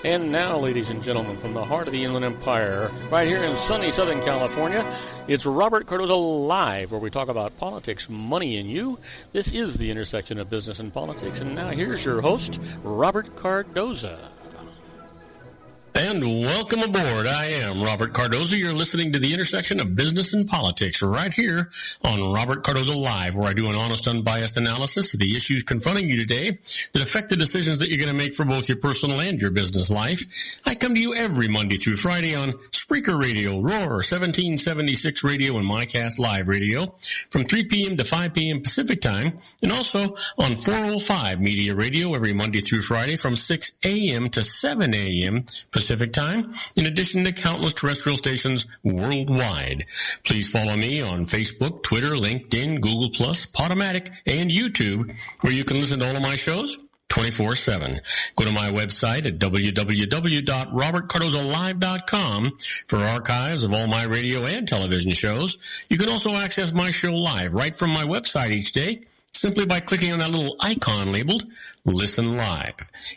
And now, ladies and gentlemen, from the heart of the Inland Empire, right here in sunny Southern California, it's Robert Cardoza Live, where we talk about politics, money, and you. This is the intersection of business and politics. And now here's your host, Robert Cardoza. And welcome aboard. I am Robert Cardoza. You're listening to the intersection of business and politics right here on Robert Cardoza Live, where I do an honest, unbiased analysis of the issues confronting you today that affect the decisions that you're going to make for both your personal and your business life. I come to you every Monday through Friday on Spreaker Radio, Roar, 1776 Radio, and MyCast Live Radio from 3 p.m. to 5 p.m. Pacific Time, and also on 405 Media Radio every Monday through Friday from 6 a.m. to 7 a.m. Pacific Time, in addition to countless terrestrial stations worldwide. Please follow me on Facebook, Twitter, LinkedIn, Google+, Podomatic, and YouTube, where you can listen to all of my shows 24/7. Go to my website at www.robertcardozalive.com for archives of all my radio and television shows. You can also access my show live right from my website each day, simply by clicking on that little icon labeled Listen Live.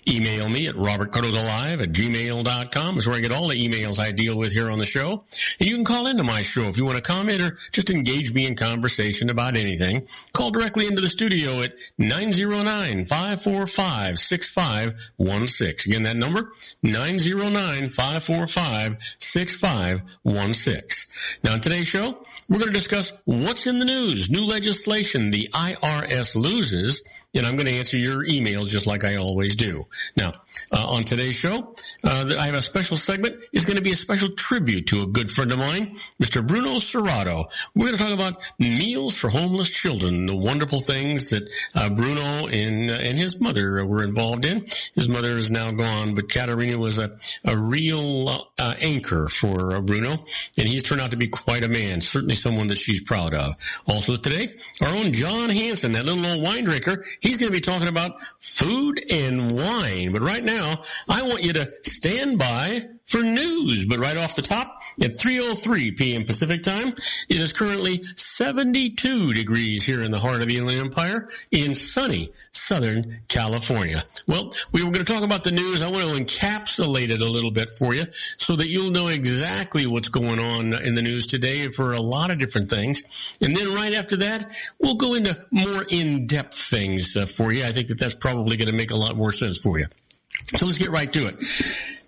Email me at robertcardozalive@gmail.com is where I get all the emails I deal with here on the show. And you can call into my show if you want to comment or just engage me in conversation about anything. Call directly into the studio at 909-545-6516. Again, that number, 909-545-6516. Now, in today's show, we're going to discuss what's in the news, new legislation the IRS loses, and I'm going to answer your emails just like I always do. Now, on today's show, I have a special segment. It's going to be a special tribute to a good friend of mine, Mr. Bruno Serrato. We're going to talk about meals for homeless children, the wonderful things that Bruno and his mother were involved in. His mother is now gone, but Katerina was a real anchor for Bruno, and he's turned out to be quite a man, certainly someone that she's proud of. Also today, our own John Hanson, that little old wine drinker, he's going to be talking about food and wine. But right now, I want you to stand by for news. But right off the top, at 3:03 p.m. Pacific Time, it is currently 72 degrees here in the heart of the Inland Empire in sunny Southern California. Well, we were going to talk about the news. I want to encapsulate it a little bit for you so that you'll know exactly what's going on in the news today for a lot of different things. And then right after that, we'll go into more in-depth things for you. I think that's probably going to make a lot more sense for you. So let's get right to it.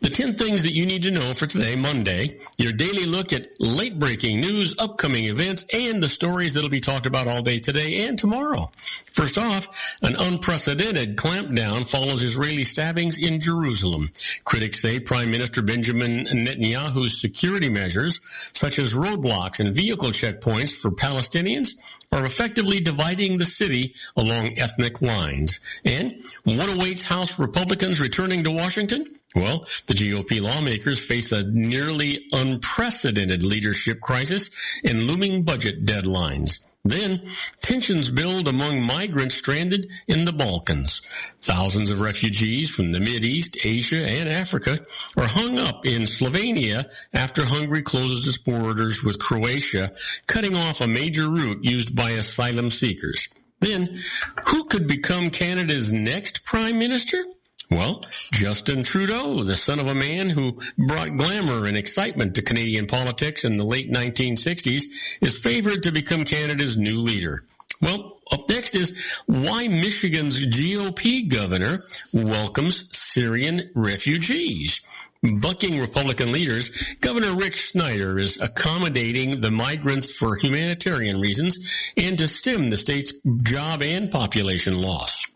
The 10 things that you need to know for today, Monday, your daily look at late-breaking news, upcoming events, and the stories that will be talked about all day today and tomorrow. First off, an unprecedented clampdown follows Israeli stabbings in Jerusalem. Critics say Prime Minister Benjamin Netanyahu's security measures, such as roadblocks and vehicle checkpoints for Palestinians, are effectively dividing the city along ethnic lines. And what awaits House Republicans returning to Washington? Well, the GOP lawmakers face a nearly unprecedented leadership crisis and looming budget deadlines. Then, tensions build among migrants stranded in the Balkans. Thousands of refugees from the Mideast, Asia, and Africa are hung up in Slovenia after Hungary closes its borders with Croatia, cutting off a major route used by asylum seekers. Then, who could become Canada's next prime minister? Well, Justin Trudeau, the son of a man who brought glamour and excitement to Canadian politics in the late 1960s, is favored to become Canada's new leader. Well, up next is why Michigan's GOP governor welcomes Syrian refugees. Bucking Republican leaders, Governor Rick Snyder is accommodating the migrants for humanitarian reasons and to stem the state's job and population loss.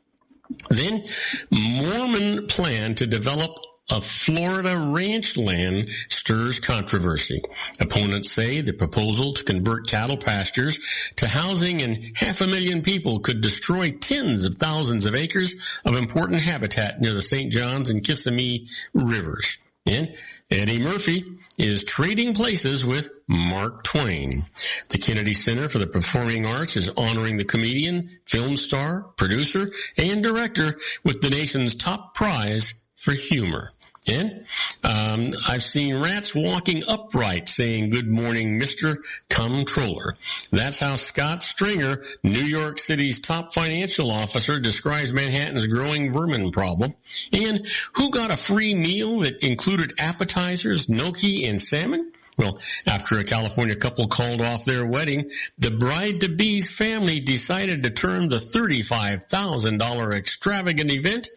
Then, Mormon plan to develop a Florida ranch land stirs controversy. Opponents say the proposal to convert cattle pastures to housing and 500,000 people could destroy tens of thousands of acres of important habitat near the St. Johns and Kissimmee rivers. And Eddie Murphy is trading places with Mark Twain. The Kennedy Center for the Performing Arts is honoring the comedian, film star, producer, and director with the nation's top prize for humor. And I've seen rats walking upright saying, "Good morning, Mr. Comptroller." That's how Scott Stringer, New York City's top financial officer, describes Manhattan's growing vermin problem. And who got a free meal that included appetizers, gnocchi, and salmon? Well, after a California couple called off their wedding, the bride-to-be's family decided to turn the $35,000 extravagant event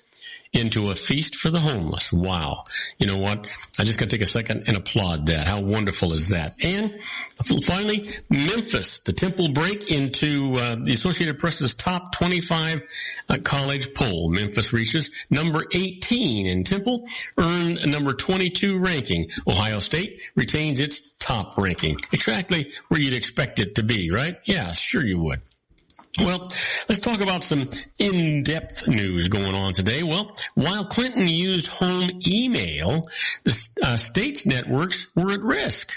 into a feast for the homeless. Wow. You know what? I just got to take a second and applaud that. How wonderful is that? And finally, Memphis, the Temple break into the Associated Press's top 25 college poll. Memphis reaches number 18 and Temple earned a number 22 ranking. Ohio State retains its top ranking. Exactly where you'd expect it to be, right? Yeah, sure you would. Well, let's talk about some in-depth news going on today. Well, while Clinton used home email, the state's networks were at risk.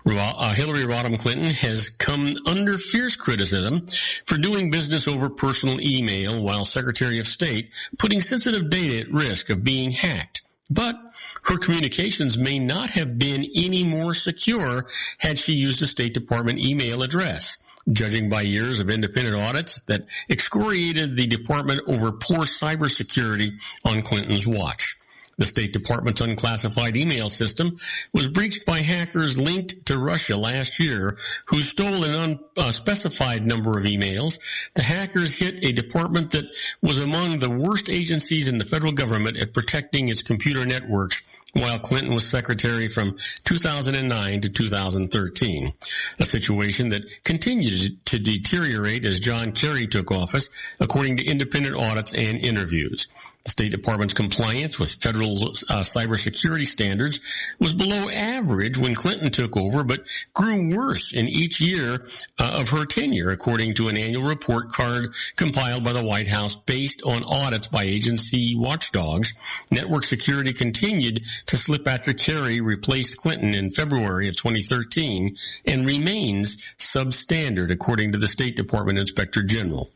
Hillary Rodham Clinton has come under fierce criticism for doing business over personal email while Secretary of State, putting sensitive data at risk of being hacked. But her communications may not have been any more secure had she used a State Department email address, judging by years of independent audits that excoriated the department over poor cybersecurity on Clinton's watch. The State Department's unclassified email system was breached by hackers linked to Russia last year, who stole an unspecified number of emails. The hackers hit a department that was among the worst agencies in the federal government at protecting its computer networks, while Clinton was secretary from 2009 to 2013, a situation that continued to deteriorate as John Kerry took office, according to independent audits and interviews. The State Department's compliance with federal cybersecurity standards was below average when Clinton took over, but grew worse in each year of her tenure, according to an annual report card compiled by the White House based on audits by agency watchdogs. Network security continued to slip after Kerry replaced Clinton in February of 2013 and remains substandard, according to the State Department Inspector General.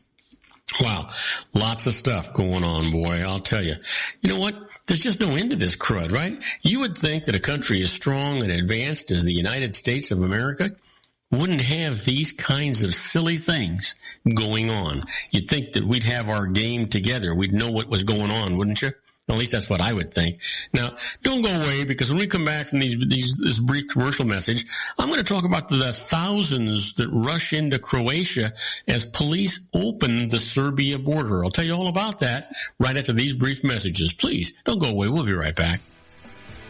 Wow, lots of stuff going on, boy, I'll tell you. You know what? There's just no end to this crud, right? You would think that a country as strong and advanced as the United States of America wouldn't have these kinds of silly things going on. You'd think that we'd have our game together. We'd know what was going on, wouldn't you? At least that's what I would think. Now, don't go away, because when we come back from this brief commercial message, I'm going to talk about the thousands that rush into Croatia as police open the Serbia border. I'll tell you all about that right after these brief messages. Please, don't go away. We'll be right back.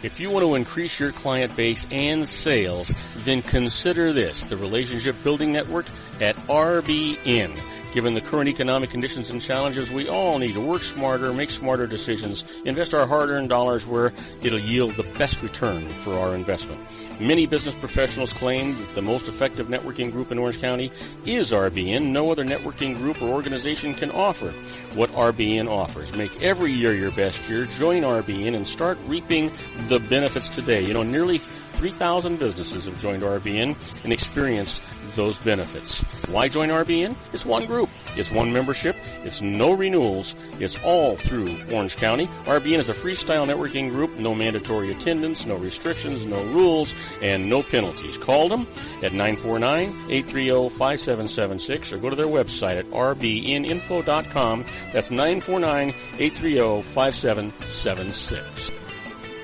If you want to increase your client base and sales, then consider this, the Relationship Building Network at RBN. Given the current economic conditions and challenges, we all need to work smarter, make smarter decisions, invest our hard-earned dollars where it'll yield the best return for our investment. Many business professionals claim that the most effective networking group in Orange County is RBN. No other networking group or organization can offer what RBN offers. Make every year your best year. Join RBN and start reaping the benefits today. You know, nearly 3,000 businesses have joined RBN and experienced those benefits. Why join RBN? It's one group. It's one membership. It's no renewals. It's all through Orange County. RBN is a freestyle networking group. No mandatory attendance, no restrictions, no rules, and no penalties. Call them at 949-830-5776 or go to their website at rbninfo.com. That's 949-830-5776.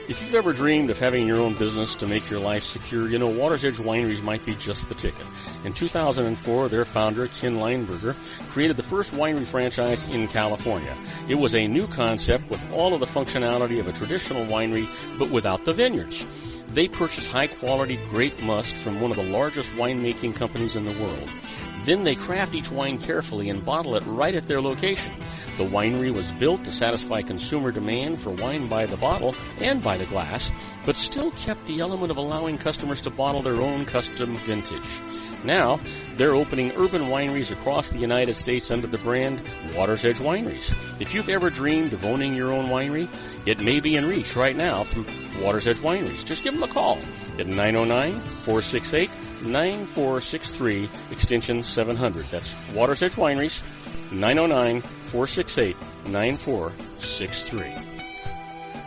If you've ever dreamed of having your own business to make your life secure, you know Water's Edge Wineries might be just the ticket. In 2004, their founder, Ken Leinberger, created the first winery franchise in California. It was a new concept with all of the functionality of a traditional winery, but without the vineyards. They purchased high-quality grape must from one of the largest winemaking companies in the world. Then they craft each wine carefully and bottle it right at their location. The winery was built to satisfy consumer demand for wine by the bottle and by the glass, but still kept the element of allowing customers to bottle their own custom vintage. Now, they're opening urban wineries across the United States under the brand Water's Edge Wineries. If you've ever dreamed of owning your own winery, it may be in reach right now through Water's Edge Wineries. Just give them a call at 909-468-9463, extension 700. That's Water's Edge Wineries, 909-468-9463.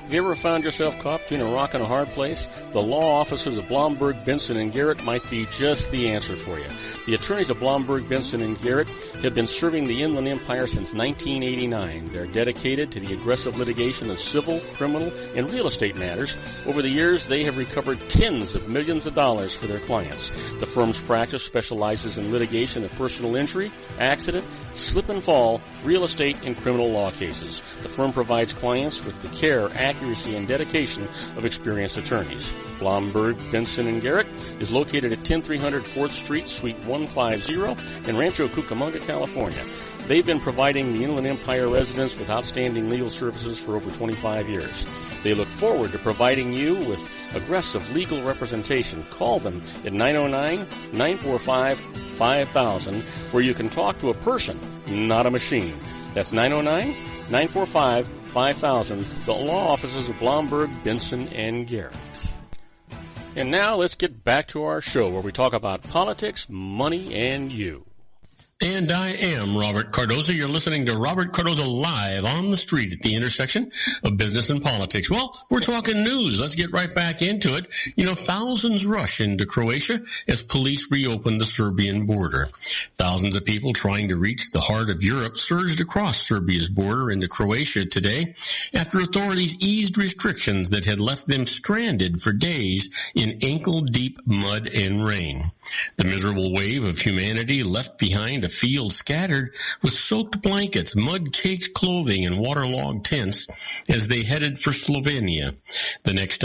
Have you ever found yourself caught between a rock and a hard place? The law offices of Blomberg, Benson, and Garrett might be just the answer for you. The attorneys of Blomberg, Benson, and Garrett have been serving the Inland Empire since 1989. They're dedicated to the aggressive litigation of civil, criminal, and real estate matters. Over the years, they have recovered tens of millions of dollars for their clients. The firm's practice specializes in litigation of personal injury, accident, slip and fall, real estate, and criminal law cases. The firm provides clients with the care, accuracy, and dedication of experienced attorneys. Blomberg, Benson, and Garrett is located at 10300 4th Street, Suite 150 in Rancho Cucamonga, California. They've been providing the Inland Empire residents with outstanding legal services for over 25 years. They look forward to providing you with aggressive legal representation. Call them at 909-945-5000, where you can talk to a person, not a machine. That's 909-945-5000, the law offices of Blomberg, Benson, and Garrett. And now let's get back to our show where we talk about politics, money, and you. And I am Robert Cardoza. You're listening to Robert Cardoza Live on the street at the intersection of business and politics. Well, we're talking news. Let's get right back into it. Thousands rush into Croatia as police reopen the Serbian border. Thousands of people trying to reach the heart of Europe surged across Serbia's border into Croatia today after authorities eased restrictions that had left them stranded for days in ankle-deep mud and rain. The miserable wave of humanity left behind a field scattered with soaked blankets, mud-caked clothing, and waterlogged tents as they headed for Slovenia, the next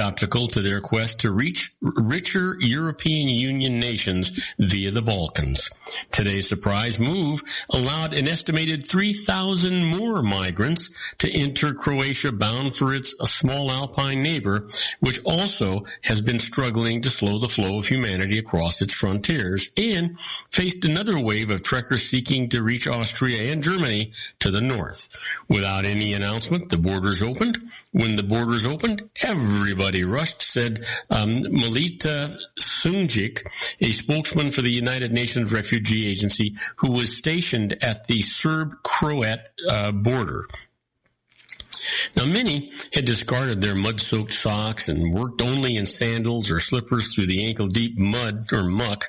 obstacle to their quest to reach richer European Union nations via the Balkans. Today's surprise move allowed an estimated 3,000 more migrants to enter Croatia bound for its small alpine neighbor, which also has been struggling to slow the flow of humanity across its frontiers, and faced another wave of trekkers seeking to reach Austria and Germany to the north. Without any announcement, the borders opened. When the borders opened, everybody rushed, said Melita Sunjic, a spokesman for the United Nations Refugee Agency, who was stationed at the Serb-Croat border. Now, many had discarded their mud-soaked socks and worked only in sandals or slippers through the ankle-deep mud or muck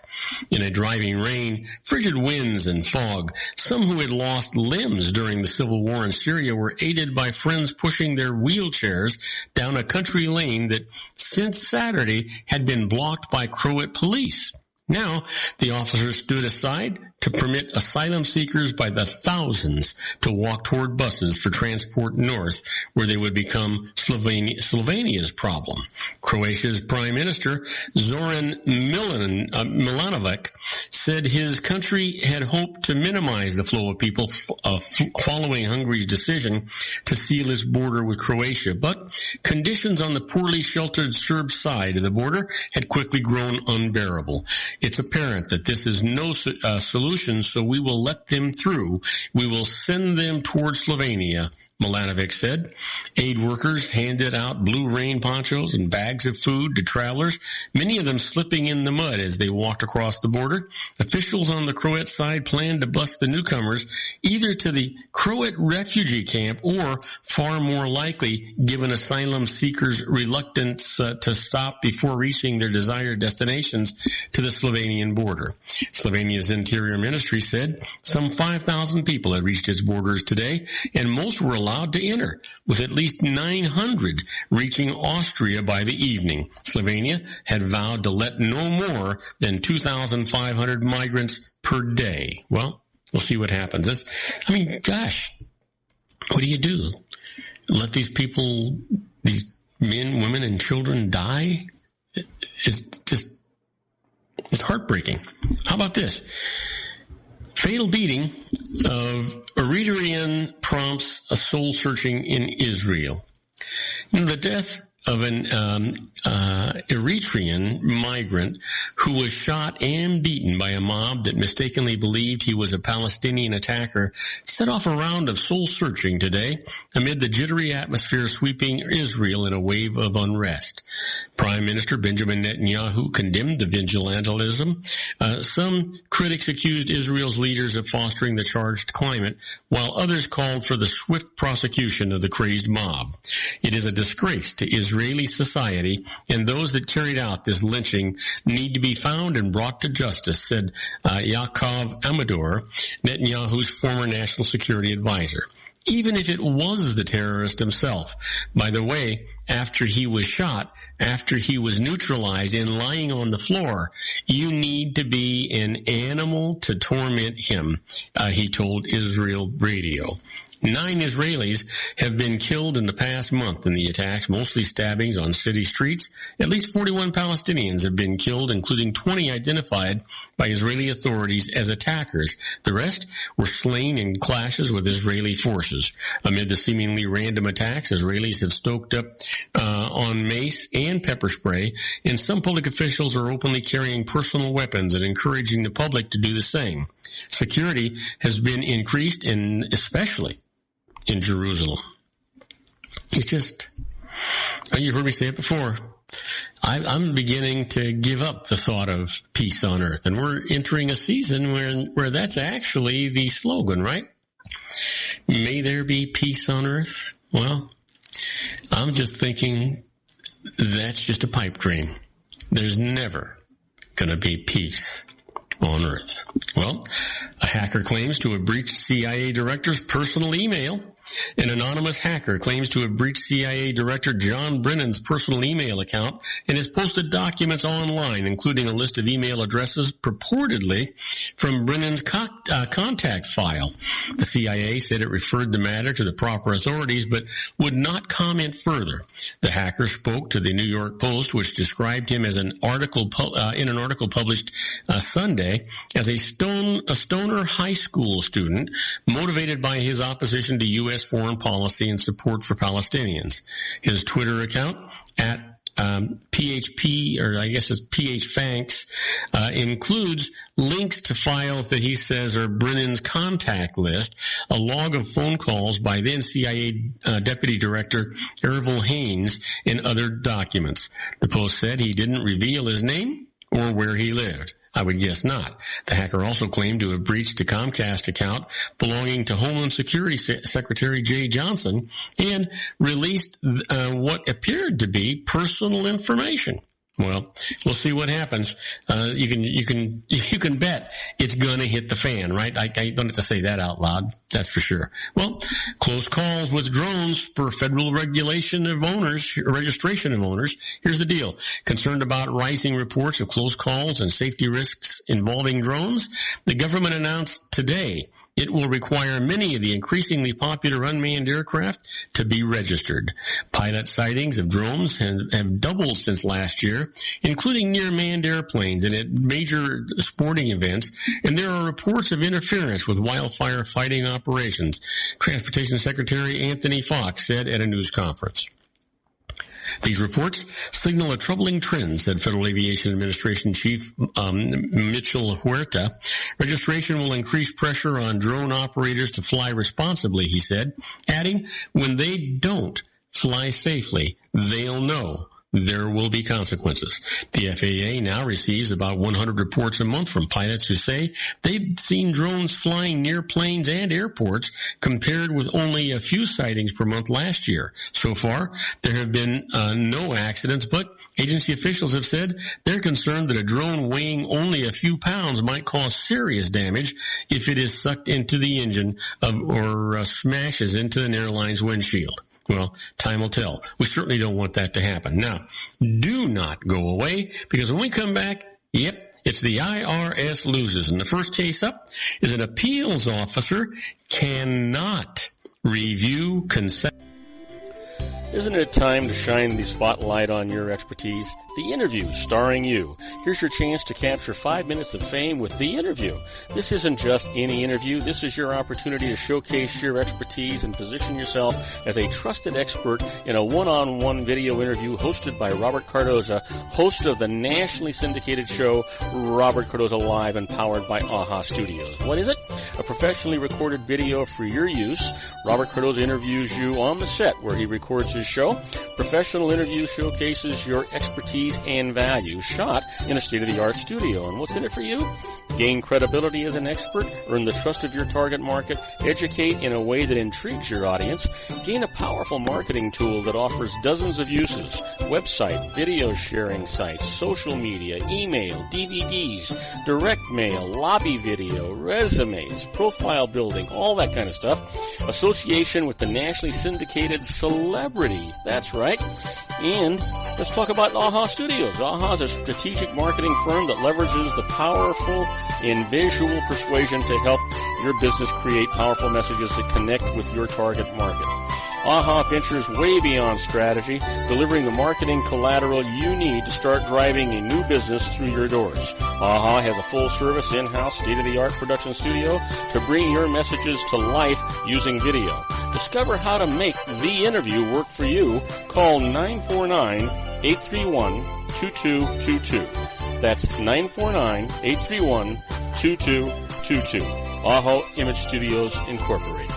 in a driving rain, frigid winds, and fog. Some who had lost limbs during the civil war in Syria were aided by friends pushing their wheelchairs down a country lane that, since Saturday, had been blocked by Croat police. Now, the officers stood aside to permit asylum seekers by the thousands to walk toward buses for transport north, where they would become Slovenia's problem. Croatia's Prime Minister, Zoran Milanovic, said his country had hoped to minimize the flow of people following Hungary's decision to seal its border with Croatia, but conditions on the poorly sheltered Serb side of the border had quickly grown unbearable. It's apparent that this is no solution, so we will let them through. We will send them toward Slovenia, Milanovic said. Aid workers handed out blue rain ponchos and bags of food to travelers, many of them slipping in the mud as they walked across the border. Officials on the Croat side planned to bus the newcomers either to the Croat refugee camp or, far more likely, given asylum seekers' reluctance to stop before reaching their desired destinations, to the Slovenian border. Slovenia's Interior Ministry said some 5,000 people had reached its borders today, and most were allowed to enter, with at least 900 reaching Austria by the evening. Slovenia had vowed to let no more than 2,500 migrants per day. Well, we'll see what happens. Gosh, what do you do? Let these people, these men, women, and children die? It's heartbreaking. How about this? Fatal beating of Eritrean prompts a soul searching in Israel. The death of an Eritrean migrant who was shot and beaten by a mob that mistakenly believed he was a Palestinian attacker set off a round of soul-searching today amid the jittery atmosphere sweeping Israel in a wave of unrest. Prime Minister Benjamin Netanyahu condemned the vigilantism. Some critics accused Israel's leaders of fostering the charged climate, while others called for the swift prosecution of the crazed mob. It is a disgrace to Israeli society, and those that carried out this lynching need to be found and brought to justice, said Yaakov Amador, Netanyahu's former national security advisor. Even if it was the terrorist himself. By the way, after he was shot, after he was neutralized and lying on the floor, you need to be an animal to torment him, he told Israel Radio. 9 Israelis have been killed in the past month in the attacks, mostly stabbings on city streets. At least 41 Palestinians have been killed, including 20 identified by Israeli authorities as attackers. The rest were slain in clashes with Israeli forces. Amid the seemingly random attacks, Israelis have stoked up on mace and pepper spray, and some public officials are openly carrying personal weapons and encouraging the public to do the same. Security has been increased, especially in Jerusalem. It's just, you've heard me say it before, I'm beginning to give up the thought of peace on earth. And we're entering a season where that's actually the slogan, right? May there be peace on earth? Well, I'm just thinking that's just a pipe dream. There's never going to be peace on earth. Well, a hacker claims to have breached CIA director's personal email. An anonymous hacker claims to have breached CIA Director John Brennan's personal email account and has posted documents online, including a list of email addresses purportedly from Brennan's contact file. The CIA said it referred the matter to the proper authorities, but would not comment further. The hacker spoke to the New York Post, which described him as in an article published Sunday as a stoner high school student motivated by his opposition to U.S. foreign policy and support for Palestinians. His Twitter account at PHP, or I guess it's PHFanks, includes links to files that he says are Brennan's contact list, a log of phone calls by then CIA Deputy Director Ervil Haynes, and other documents. The Post said he didn't reveal his name or where he lived. I would guess not. The hacker also claimed to have breached a Comcast account belonging to Homeland Security Secretary Jay Johnson and released what appeared to be personal information. Well, we'll see what happens. You can bet it's going to hit the fan, right? I don't have to say that out loud. That's for sure. Well, close calls with drones spur federal registration of owners. Here's the deal. Concerned about rising reports of close calls and safety risks involving drones, the government announced today it will require many of the increasingly popular unmanned aircraft to be registered. Pilot sightings of drones have doubled since last year, including near manned airplanes and at major sporting events, and there are reports of interference with wildfire fighting operations, Transportation Secretary Anthony Fox said at a news conference. These reports signal a troubling trend, said Federal Aviation Administration Chief Mitchell Huerta. Registration will increase pressure on drone operators to fly responsibly, he said, adding, when they don't fly safely, they'll know there will be consequences. The FAA now receives about 100 reports a month from pilots who say they've seen drones flying near planes and airports, compared with only a few sightings per month last year. So far, there have been no accidents, but agency officials have said they're concerned that a drone weighing only a few pounds might cause serious damage if it is sucked into the engine or smashes into an airline's windshield. Well, time will tell. We certainly don't want that to happen. Now, do not go away, because when we come back, it's the IRS loses. And the first case up is an appeals officer cannot review consent. Isn't it time to shine the spotlight on your expertise? The Interview, starring you. Here's your chance to capture 5 minutes of fame with The Interview. This isn't just any interview. This is your opportunity to showcase your expertise and position yourself as a trusted expert in a one-on-one video interview hosted by Robert Cardoza, host of the nationally syndicated show Robert Cardoza Live and powered by AHA Studios. What is it? A professionally recorded video for your use. Robert Cardoza interviews you on the set where he records his show. Professional interview showcases your expertise and value, shot in a state-of-the-art studio. And what's in it for you? Gain credibility as an expert, earn the trust of your target market, educate in a way that intrigues your audience, gain a powerful marketing tool that offers dozens of uses, website, video sharing sites, social media, email, DVDs, direct mail, lobby video, resumes, profile building, all that kind of stuff. Association with the nationally syndicated celebrity. That's right. And let's talk about AHA Studios. AHA is a strategic marketing firm that leverages the powerful and visual persuasion to help your business create powerful messages that connect with your target market. AHA ventures way beyond strategy, delivering the marketing collateral you need to start driving a new business through your doors. AHA has a full-service, in-house, state-of-the-art production studio to bring your messages to life using video. Discover how to make the interview work for you. Call 949-831-2222. That's 949-831-2222. AHA Image Studios, Incorporated.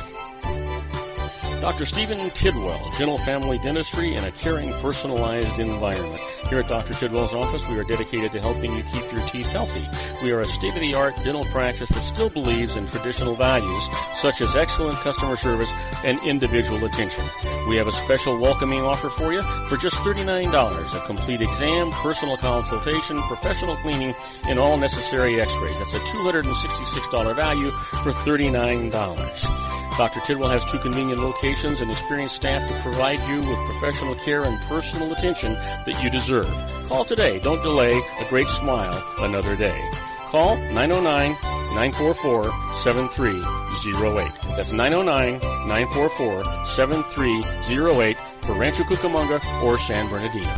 Dr. Stephen Tidwell, Gentle Family Dentistry in a caring, personalized environment. Here at Dr. Tidwell's office, we are dedicated to helping you keep your teeth healthy. We are a state-of-the-art dental practice that still believes in traditional values, such as excellent customer service and individual attention. We have a special welcoming offer for you for just $39, a complete exam, personal consultation, professional cleaning, and all necessary x-rays. That's a $266 value for $39. Dr. Tidwell has 2 convenient locations and experienced staff to provide you with professional care and personal attention that you deserve. Call today. Don't delay. A great smile another day. Call 909-944-7308. That's 909-944-7308 for Rancho Cucamonga or San Bernardino.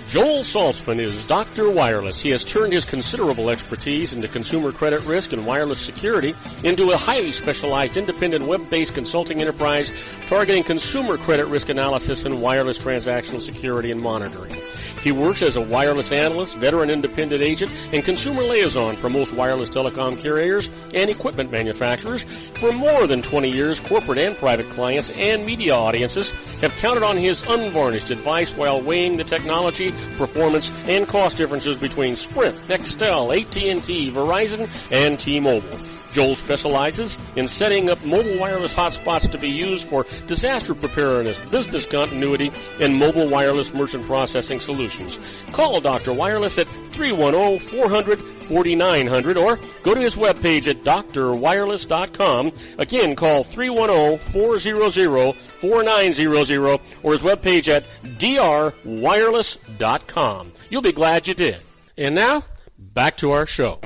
Joel Saltzman is Dr. Wireless. He has turned his considerable expertise into consumer credit risk and wireless security into a highly specialized independent web-based consulting enterprise targeting consumer credit risk analysis and wireless transactional security and monitoring. He works as a wireless analyst, veteran independent agent, and consumer liaison for most wireless telecom carriers and equipment manufacturers. For more than 20 years, corporate and private clients and media audiences have counted on his unvarnished advice while weighing the technology, performance, and cost differences between Sprint, Nextel, AT&T, Verizon, and T-Mobile. Joel specializes in setting up mobile wireless hotspots to be used for disaster preparedness, business continuity, and mobile wireless merchant processing solutions. Call Dr. Wireless at 310-400-4900 or go to his webpage at drwireless.com. Again, call 310-400-4900 or his webpage at drwireless.com. You'll be glad you did. And now, back to our show.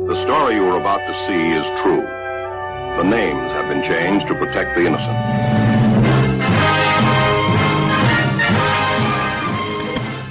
The story you are about to see is true. The names have been changed to protect the innocent.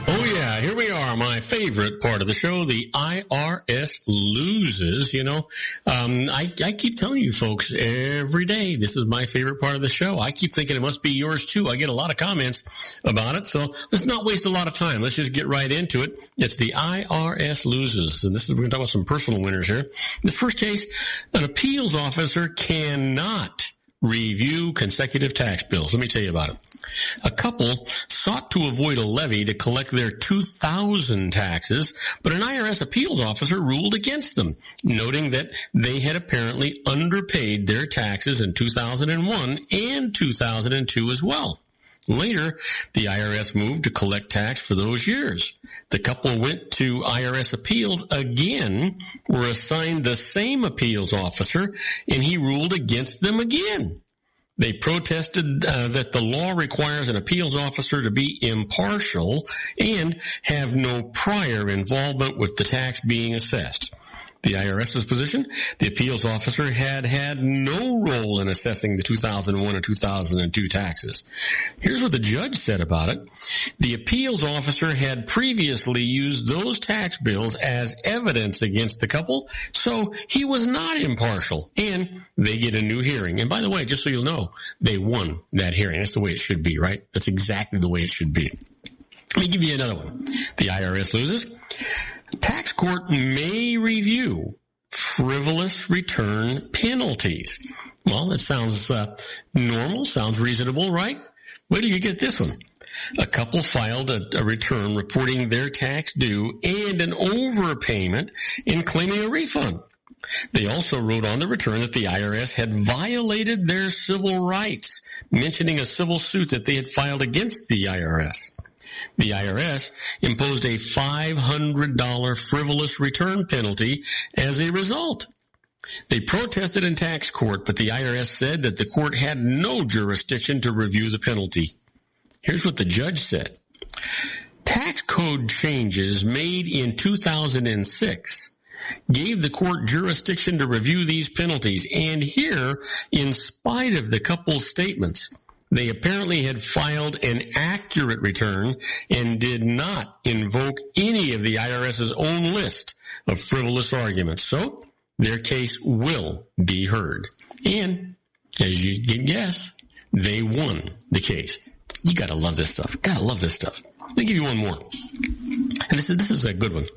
Oh, yeah, here we are, my favorite part of the show, the IRS loses. You know, I keep telling you folks every day, this is my favorite part of the show. I keep thinking it must be yours too. I get a lot of comments about it, so let's not waste a lot of time. Let's just get right into it. It's the IRS loses, and this is, we're going to talk about some personal winners here. In this first case, an appeals officer cannot review consecutive tax bills. Let me tell you about it. A couple sought to avoid a levy to collect their 2000 taxes, but an IRS appeals officer ruled against them, noting that they had apparently underpaid their taxes in 2001 and 2002 as well. Later, the IRS moved to collect tax for those years. The couple went to IRS appeals again, were assigned the same appeals officer, and he ruled against them again. They protested that the law requires an appeals officer to be impartial and have no prior involvement with the tax being assessed. The IRS's position, the appeals officer had no role in assessing the 2001 and 2002 taxes. Here's what the judge said about it. The appeals officer had previously used those tax bills as evidence against the couple, so he was not impartial, and they get a new hearing. And by the way, just so you'll know, they won that hearing. That's the way it should be, right? That's exactly the way it should be. Let me give you another one. The IRS loses. Tax court may review frivolous return penalties. Well, that sounds normal, sounds reasonable, right? Wait till you get this one. A couple filed a return reporting their tax due and an overpayment and claiming a refund. They also wrote on the return that the IRS had violated their civil rights, mentioning a civil suit that they had filed against the IRS. The IRS imposed a $500 frivolous return penalty as a result. They protested in tax court, but the IRS said that the court had no jurisdiction to review the penalty. Here's what the judge said. Tax code changes made in 2006 gave the court jurisdiction to review these penalties, and here, in spite of the couple's statements, they apparently had filed an accurate return and did not invoke any of the IRS's own list of frivolous arguments. So, their case will be heard. And, as you can guess, they won the case. You gotta love this stuff. Gotta love this stuff. Let me give you one more. And this is a good one.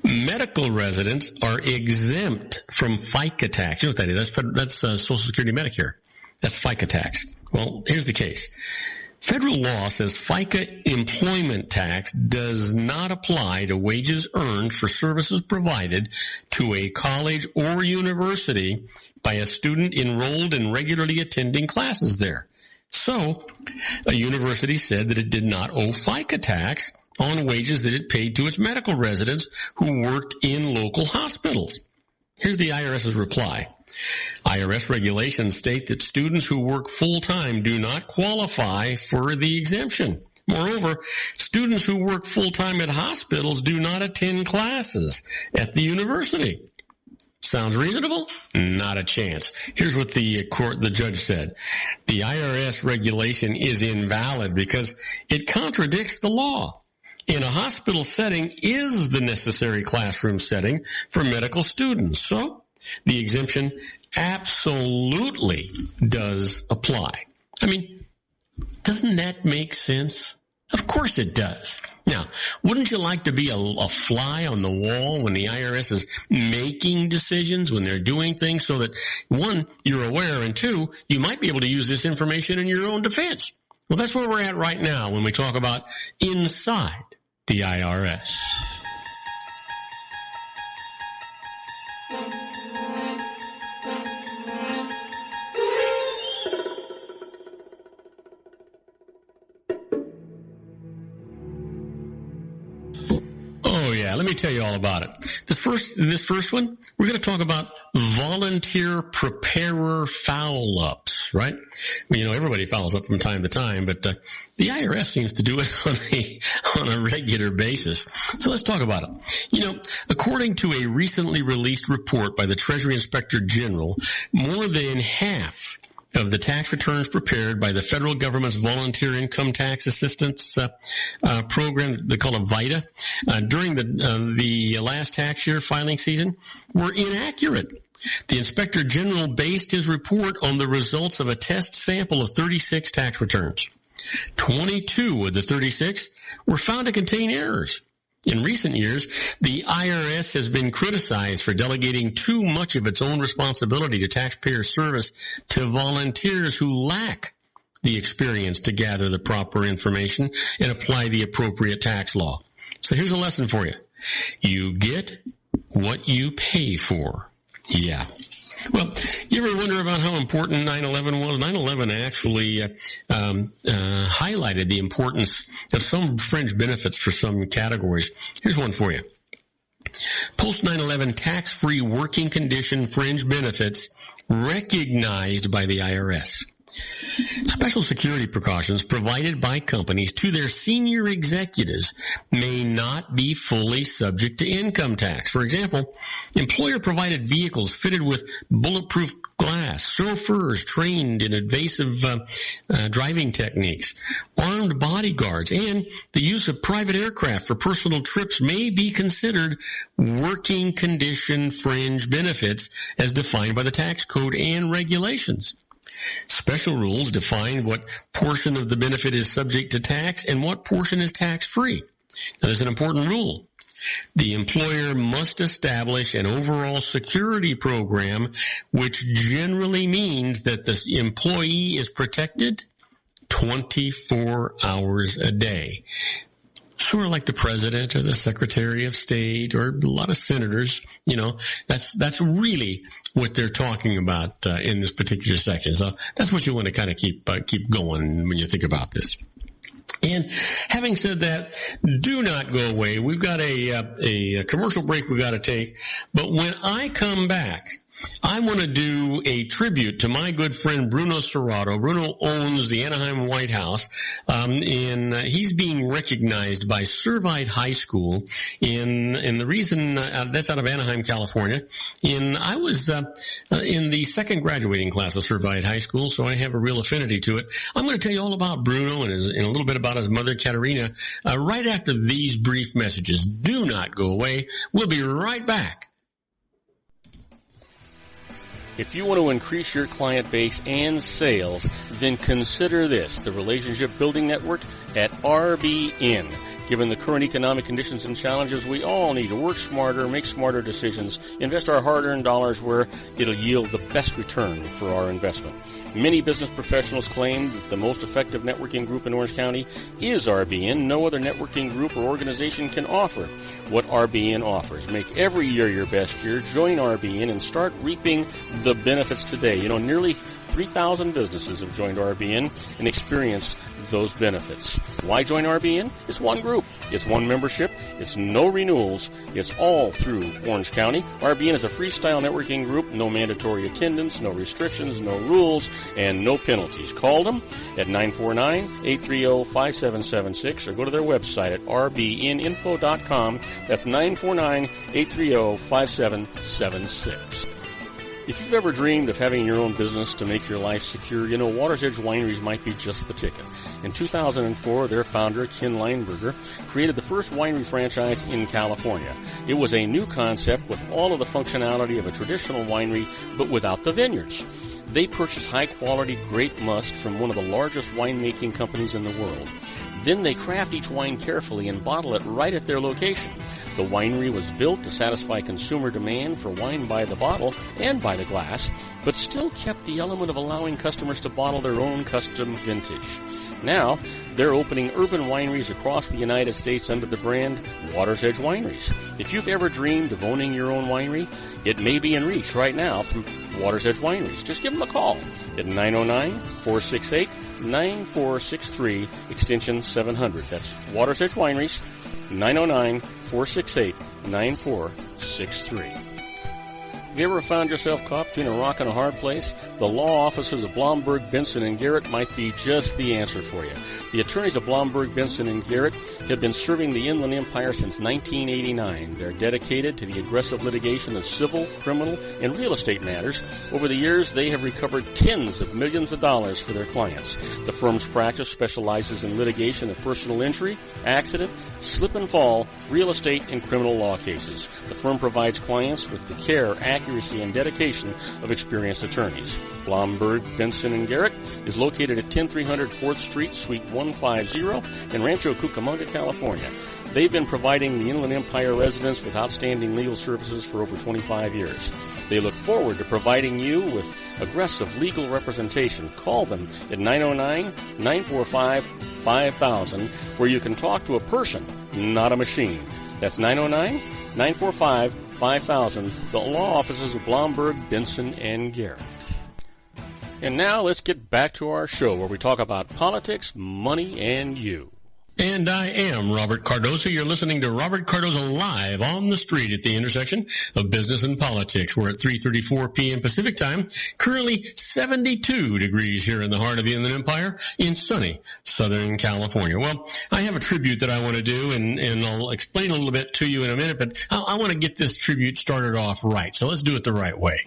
Medical residents are exempt from FICA tax. You know what that is? That's Social Security Medicare. That's FICA tax. Well, here's the case. Federal law says FICA employment tax does not apply to wages earned for services provided to a college or university by a student enrolled and regularly attending classes there. So, a university said that it did not owe FICA tax on wages that it paid to its medical residents who worked in local hospitals. Here's the IRS's reply. IRS regulations state that students who work full-time do not qualify for the exemption. Moreover, students who work full-time at hospitals do not attend classes at the university. Sounds reasonable? Not a chance. Here's what the judge said. The IRS regulation is invalid because it contradicts the law. In a hospital setting is the necessary classroom setting for medical students. So, the exemption absolutely does apply. I mean, doesn't that make sense? Of course it does. Now, wouldn't you like to be a fly on the wall when the IRS is making decisions, when they're doing things so that, one, you're aware, and two, you might be able to use this information in your own defense? Well, that's where we're at right now when we talk about inside the IRS. Let me tell you all about it. This first one, we're going to talk about volunteer preparer foul-ups, right? Well, you know, everybody fouls up from time to time, but the IRS seems to do it on a regular basis. So let's talk about it. You know, according to a recently released report by the Treasury Inspector General, more than half of the tax returns prepared by the federal government's Volunteer Income Tax Assistance program, they call it VITA, during the last tax year filing season were inaccurate. The Inspector General based his report on the results of a test sample of 36 tax returns. 22 of the 36 were found to contain errors. In recent years, the IRS has been criticized for delegating too much of its own responsibility to taxpayer service to volunteers who lack the experience to gather the proper information and apply the appropriate tax law. So here's a lesson for you. You get what you pay for. Yeah. Well, you ever wonder about how important 9/11 was? 9/11 actually highlighted the importance of some fringe benefits for some categories. Here's one for you. Post 9/11 tax-free working condition fringe benefits recognized by the IRS. Special security precautions provided by companies to their senior executives may not be fully subject to income tax. For example, employer-provided vehicles fitted with bulletproof glass, chauffeurs trained in evasive driving techniques, armed bodyguards, and the use of private aircraft for personal trips may be considered working condition fringe benefits as defined by the tax code and regulations. Special rules define what portion of the benefit is subject to tax and what portion is tax-free. Now, there's an important rule. The employer must establish an overall security program, which generally means that the employee is protected 24 hours a day. Sort of like the president or the secretary of state or a lot of senators, that's really what they're talking about in this particular section. So that's what you want to kind of keep going when you think about this. And having said that, do not go away. We've got a commercial break we got to take. But when I come back, I want to do a tribute to my good friend Bruno Serrato. Bruno owns the Anaheim White House, and he's being recognized by Servite High School in the reason that's out of Anaheim, California. I was in the second graduating class of Servite High School, so I have a real affinity to it. I'm going to tell you all about Bruno and a little bit about his mother, Katerina, right after these brief messages. Do not go away. We'll be right back. If you want to increase your client base and sales, then consider this, the Relationship Building Network at RBN. Given the current economic conditions and challenges, we all need to work smarter, make smarter decisions, invest our hard-earned dollars where it'll yield the best return for our investment. Many business professionals claim that the most effective networking group in Orange County is RBN. No other networking group or organization can offer what RBN offers. Make every year your best year. Join RBN and start reaping the benefits today. Nearly 3,000 businesses have joined RBN and experienced those benefits. Why join RBN? It's one group. It's one membership. It's no renewals. It's all through Orange County. RBN is a freestyle networking group. No mandatory attendance, no restrictions, no rules, and no penalties. Call them at 949-830-5776 or go to their website at rbninfo.com. That's 949-830-5776. If you've ever dreamed of having your own business to make your life secure, Water's Edge Wineries might be just the ticket. In 2004, their founder, Ken Lineberger, created the first winery franchise in California. It was a new concept with all of the functionality of a traditional winery, but without the vineyards. They purchased high-quality grape must from one of the largest winemaking companies in the world. Then they craft each wine carefully and bottle it right at their location. The winery was built to satisfy consumer demand for wine by the bottle and by the glass, but still kept the element of allowing customers to bottle their own custom vintage. Now, they're opening urban wineries across the United States under the brand Water's Edge Wineries. If you've ever dreamed of owning your own winery, it may be in reach right now through Water's Edge Wineries. Just give them a call at 909-468-9463, extension 700. That's Water's Edge Wineries, 909-468-9463. Have you ever found yourself caught between a rock and a hard place? The law offices of Blomberg, Benson, and Garrett might be just the answer for you. The attorneys of Blomberg, Benson, and Garrett have been serving the Inland Empire since 1989. They're dedicated to the aggressive litigation of civil, criminal, and real estate matters. Over the years, they have recovered tens of millions of dollars for their clients. The firm's practice specializes in litigation of personal injury, accident, slip and fall, real estate, and criminal law cases. The firm provides clients with the care, accuracy, and dedication of experienced attorneys. Blomberg, Benson, and Garrett is located at 10300 4th Street, Suite 150 in Rancho Cucamonga, California. They've been providing the Inland Empire residents with outstanding legal services for over 25 years. They look forward to providing you with aggressive legal representation. Call them at 909-945-5000, where you can talk to a person, not a machine. That's 909-945-5000, the law offices of Blomberg, Benson, and Garrett. And now let's get back to our show where we talk about politics, money, and you. And I am Robert Cardoza. You're listening to Robert Cardoza live on the street at the intersection of business and politics. We're at 3:34 p.m. Pacific time. Currently 72 degrees here in the heart of the Inland Empire in sunny Southern California. Well, I have a tribute that I want to do, and I'll explain a little bit to you in a minute, but I want to get this tribute started off right. So let's do it the right way.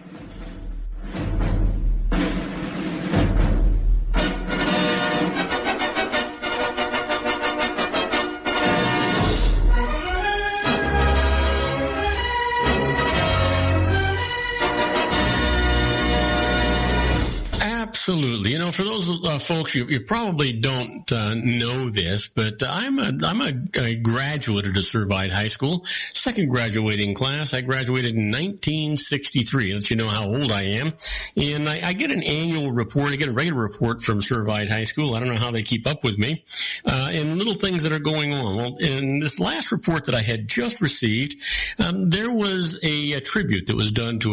Absolutely. For those folks, you probably don't know this, but I'm a graduate of Servite High School, second graduating class. I graduated in 1963. Lets you know how old I am. And I get an annual report. I get a regular report from Servite High School. I don't know how they keep up with me. And little things that are going on. Well, in this last report that I had just received, there was a tribute that was done to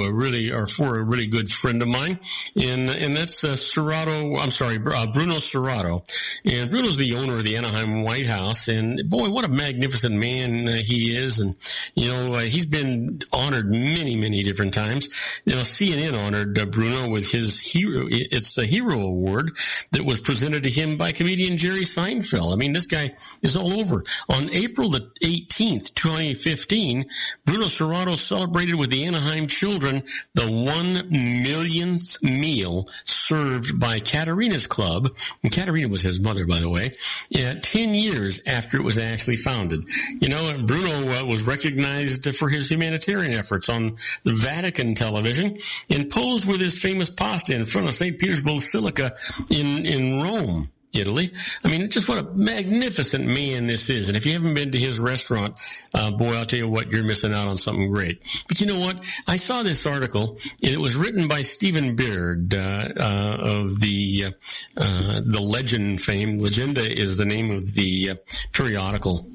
for a really good friend of mine. And that's Bruno Serrato. And Bruno's the owner of the Anaheim White House. And boy, what a magnificent man he is. And, he's been honored many, many different times. CNN honored Bruno with his the Hero Award that was presented to him by comedian Jerry Seinfeld. I mean, this guy is all over. On April the 18th, 2015, Bruno Serrato celebrated with the Anaheim children the 1 millionth meal served by Katerina's Club, and Katerina was his mother, by the way, 10 years after it was actually founded. Bruno was recognized for his humanitarian efforts on the Vatican television and posed with his famous pasta in front of St. Peter's Basilica in Rome, Italy. I mean, just what a magnificent man this is. And if you haven't been to his restaurant, boy, I'll tell you what, you're missing out on something great. But you know what? I saw this article, and it was written by Stephen Beard of the Legend fame. Legenda is the name of the periodical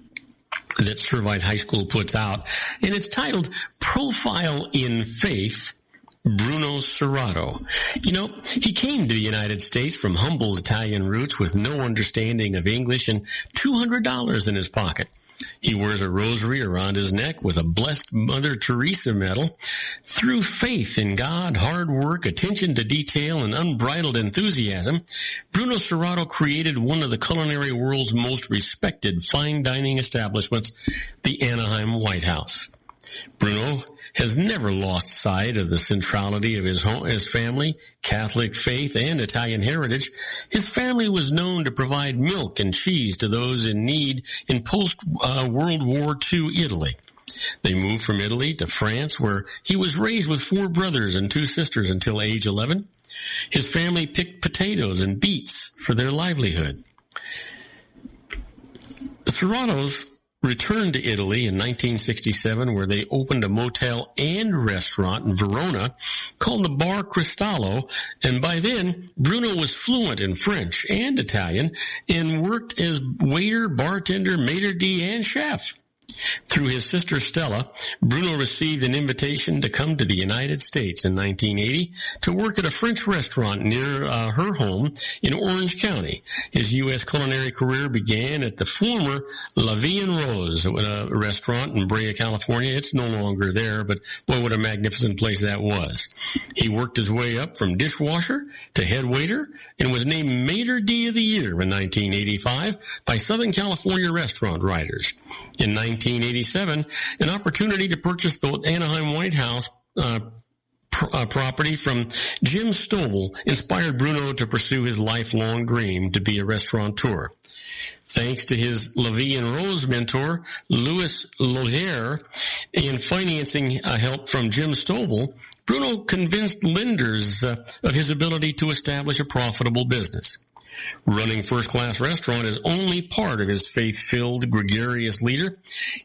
that Servite High School puts out. And it's titled Profile in Faith, Bruno Serrato. He came to the United States from humble Italian roots with no understanding of English and $200 in his pocket. He wears a rosary around his neck with a blessed Mother Teresa medal. Through faith in God, hard work, attention to detail, and unbridled enthusiasm, Bruno Serrato created one of the culinary world's most respected fine dining establishments, the Anaheim White House. Bruno has never lost sight of the centrality of his family, Catholic faith, and Italian heritage. His family was known to provide milk and cheese to those in need in post-World War II Italy. They moved from Italy to France, where he was raised with 4 brothers and 2 sisters until age 11. His family picked potatoes and beets for their livelihood. The Serratos returned to Italy in 1967, where they opened a motel and restaurant in Verona called the Bar Cristallo, and by then Bruno was fluent in French and Italian and worked as waiter, bartender, maitre d', and chef. Through his sister Stella, Bruno received an invitation to come to the United States in 1980 to work at a French restaurant near her home in Orange County. His U.S. culinary career began at the former La Vie en Rose, a restaurant in Brea, California. It's no longer there, but boy, what a magnificent place that was. He worked his way up from dishwasher to head waiter and was named Maitre d' of the Year in 1985 by Southern California restaurant writers. In 1987, an opportunity to purchase the Anaheim White House property from Jim Stovall inspired Bruno to pursue his lifelong dream to be a restaurateur. Thanks to his La Vie en Rose mentor, Louis Loher, and financing help from Jim Stovall, Bruno convinced lenders of his ability to establish a profitable business. Running first-class restaurant is only part of his faith-filled, gregarious leader.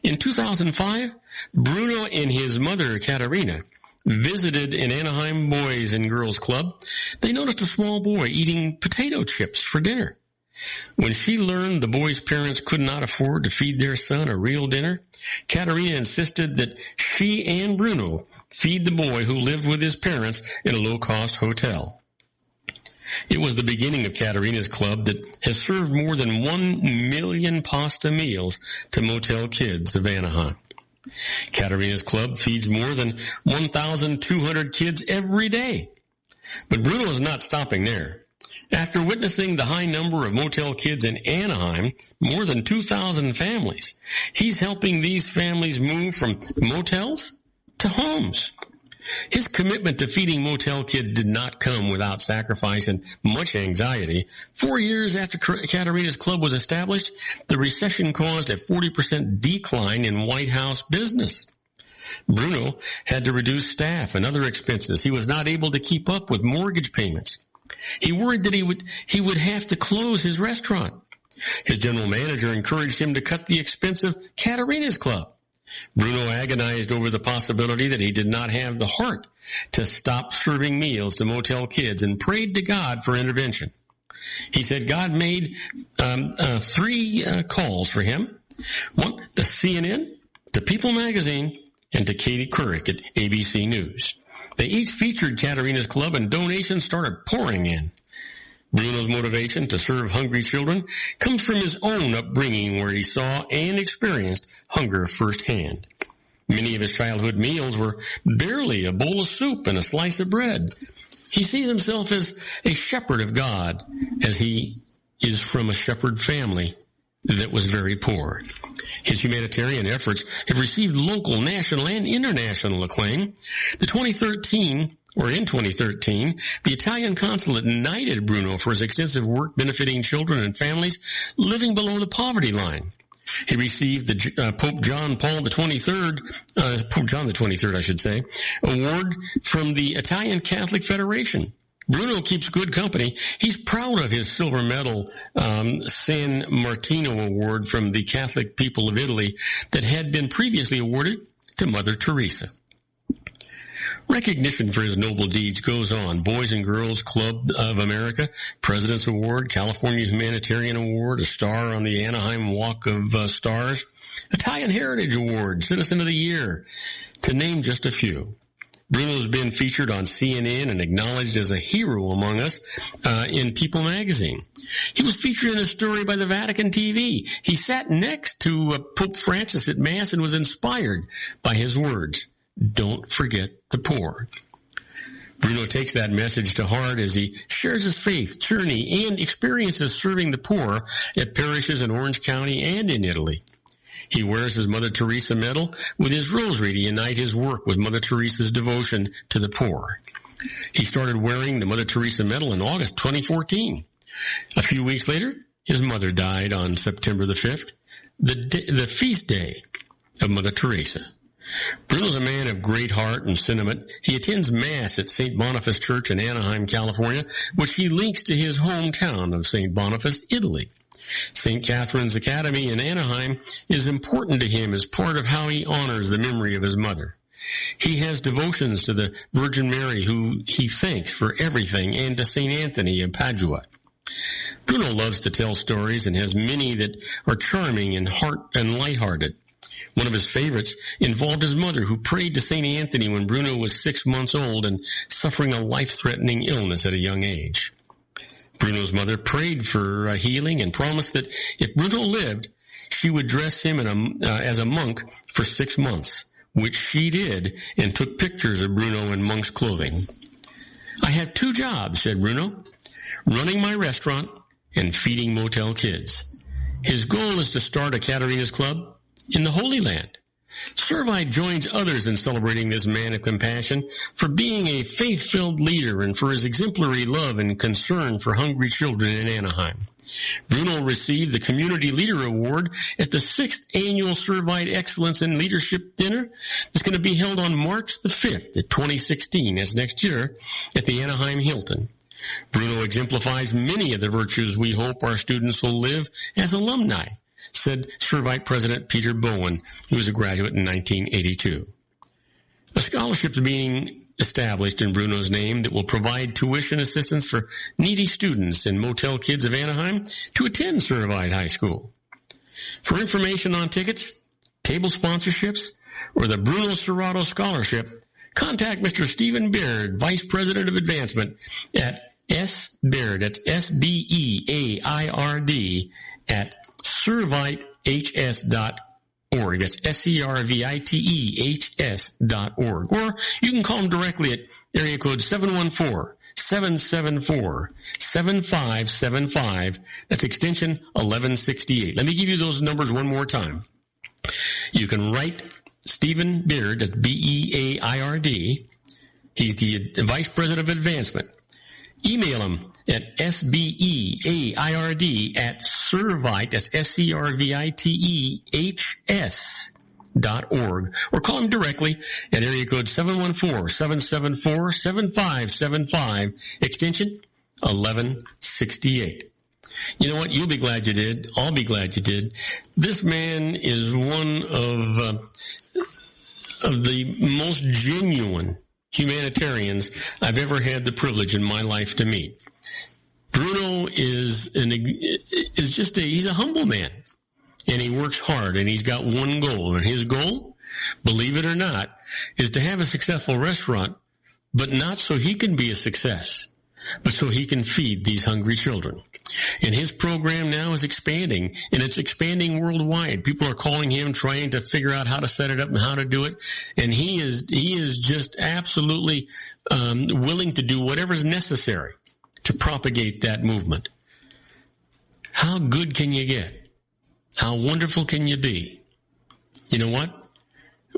In 2005, Bruno and his mother, Katerina, visited an Anaheim Boys and Girls Club. They noticed a small boy eating potato chips for dinner. When she learned the boy's parents could not afford to feed their son a real dinner, Katerina insisted that she and Bruno feed the boy who lived with his parents in a low-cost hotel. It was the beginning of Katerina's Club that has served more than 1 million pasta meals to motel kids of Anaheim. Katerina's Club feeds more than 1,200 kids every day. But Bruno is not stopping there. After witnessing the high number of motel kids in Anaheim, more than 2,000 families, he's helping these families move from motels to homes. His commitment to feeding motel kids did not come without sacrifice and much anxiety. 4 years after Katerina's Club was established, the recession caused a 40% decline in White House business. Bruno had to reduce staff and other expenses. He was not able to keep up with mortgage payments. He worried that he would have to close his restaurant. His general manager encouraged him to cut the expensive Caterina's Club. Bruno agonized over the possibility that he did not have the heart to stop serving meals to motel kids and prayed to God for intervention. He said God made three calls for him. One to CNN, to People Magazine, and to Katie Couric at ABC News. They each featured Caterina's Club, and donations started pouring in. Bruno's motivation to serve hungry children comes from his own upbringing, where he saw and experienced hunger firsthand. Many of his childhood meals were barely a bowl of soup and a slice of bread. He sees himself as a shepherd of God, as he is from a shepherd family that was very poor. His humanitarian efforts have received local, national, and international acclaim. In 2013, the Italian consulate knighted Bruno for his extensive work benefiting children and families living below the poverty line. He received the Pope John the 23rd, I should say, award from the Italian Catholic Federation. Bruno keeps good company. He's proud of his silver medal San Martino Award from the Catholic people of Italy that had been previously awarded to Mother Teresa. Recognition for his noble deeds goes on. Boys and Girls Club of America, President's Award, California Humanitarian Award, a star on the Anaheim Walk of Stars, Italian Heritage Award, Citizen of the Year, to name just a few. Bruno's been featured on CNN and acknowledged as a hero among us in People Magazine. He was featured in a story by the Vatican TV. He sat next to Pope Francis at Mass and was inspired by his words, "Don't forget the poor." Bruno takes that message to heart as he shares his faith, journey, and experiences serving the poor at parishes in Orange County and in Italy. He wears his Mother Teresa medal with his rosary to unite his work with Mother Teresa's devotion to the poor. He started wearing the Mother Teresa medal in August 2014. A few weeks later, his mother died on September the 5th, the feast day of Mother Teresa. Bruno's a man of great heart and sentiment. He attends Mass at St. Boniface Church in Anaheim, California, which he links to his hometown of St. Boniface, Italy. St. Catherine's Academy in Anaheim is important to him as part of how he honors the memory of his mother. He has devotions to the Virgin Mary, who he thanks for everything, and to St. Anthony of Padua. Bruno loves to tell stories and has many that are charming and lighthearted. One of his favorites involved his mother, who prayed to St. Anthony when Bruno was 6 months old and suffering a life-threatening illness at a young age. Bruno's mother prayed for healing and promised that if Bruno lived, she would dress him as a monk for 6 months, which she did, and took pictures of Bruno in monk's clothing. "I have 2 jobs," said Bruno, "running my restaurant and feeding motel kids." His goal is to start a Caterina's Club in the Holy Land. Servite joins others in celebrating this man of compassion for being a faith-filled leader and for his exemplary love and concern for hungry children in Anaheim. Bruno received the Community Leader Award at the 6th Annual Servite Excellence in Leadership Dinner. It's going to be held on March the 5th of 2016, that's next year, at the Anaheim Hilton. Bruno exemplifies many of the virtues we hope our students will live as alumni, said Servite President Peter Bowen, who was a graduate in 1982. A scholarship is being established in Bruno's name that will provide tuition assistance for needy students and motel kids of Anaheim to attend Servite High School. For information on tickets, table sponsorships, or the Bruno Serrato Scholarship, contact Mr. Stephen Baird, Vice President of Advancement, at sbaird, that's SBEAIRD, at servitehs.org. That's SERVITEHS.org. Or you can call them directly at area code 714-774-7575. That's extension 1168. Let me give you those numbers one more time. You can write Stephen Beard, at BEAIRD. He's the Vice President of Advancement. Email him at SBEAIRD at Servite, that's SERVITEHS.org, or call him directly at area code 714-774-7575, extension 1168. You know what? You'll be glad you did. I'll be glad you did. This man is one of the most genuine humanitarians I've ever had the privilege in my life to meet. Bruno he's a humble man, and he works hard, and he's got one goal, and his goal, believe it or not, is to have a successful restaurant, but not so he can be a success, but so he can feed these hungry children. And his program now is expanding, and it's expanding worldwide. People are calling him, trying to figure out how to set it up and how to do it. And he is just absolutely willing to do whatever's necessary to propagate that movement. How good can you get? How wonderful can you be? You know what?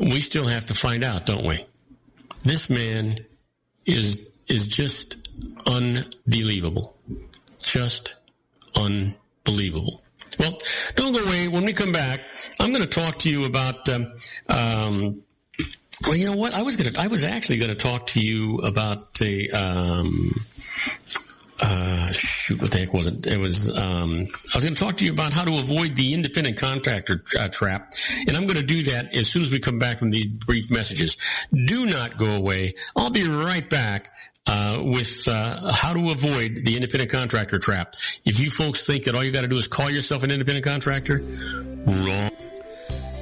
We still have to find out, don't we? This man is just unbelievable. Just unbelievable. Well, don't go away. When we come back, I'm going to talk to you about, well, you know what? I was actually going to talk to you about what the heck was it? It was, I was going to talk to you about how to avoid the independent contractor trap, and I'm going to do that as soon as we come back from these brief messages. Do not go away. I'll be right back with how to avoid the independent contractor trap. If you folks think that all you got to do is call yourself an independent contractor, wrong.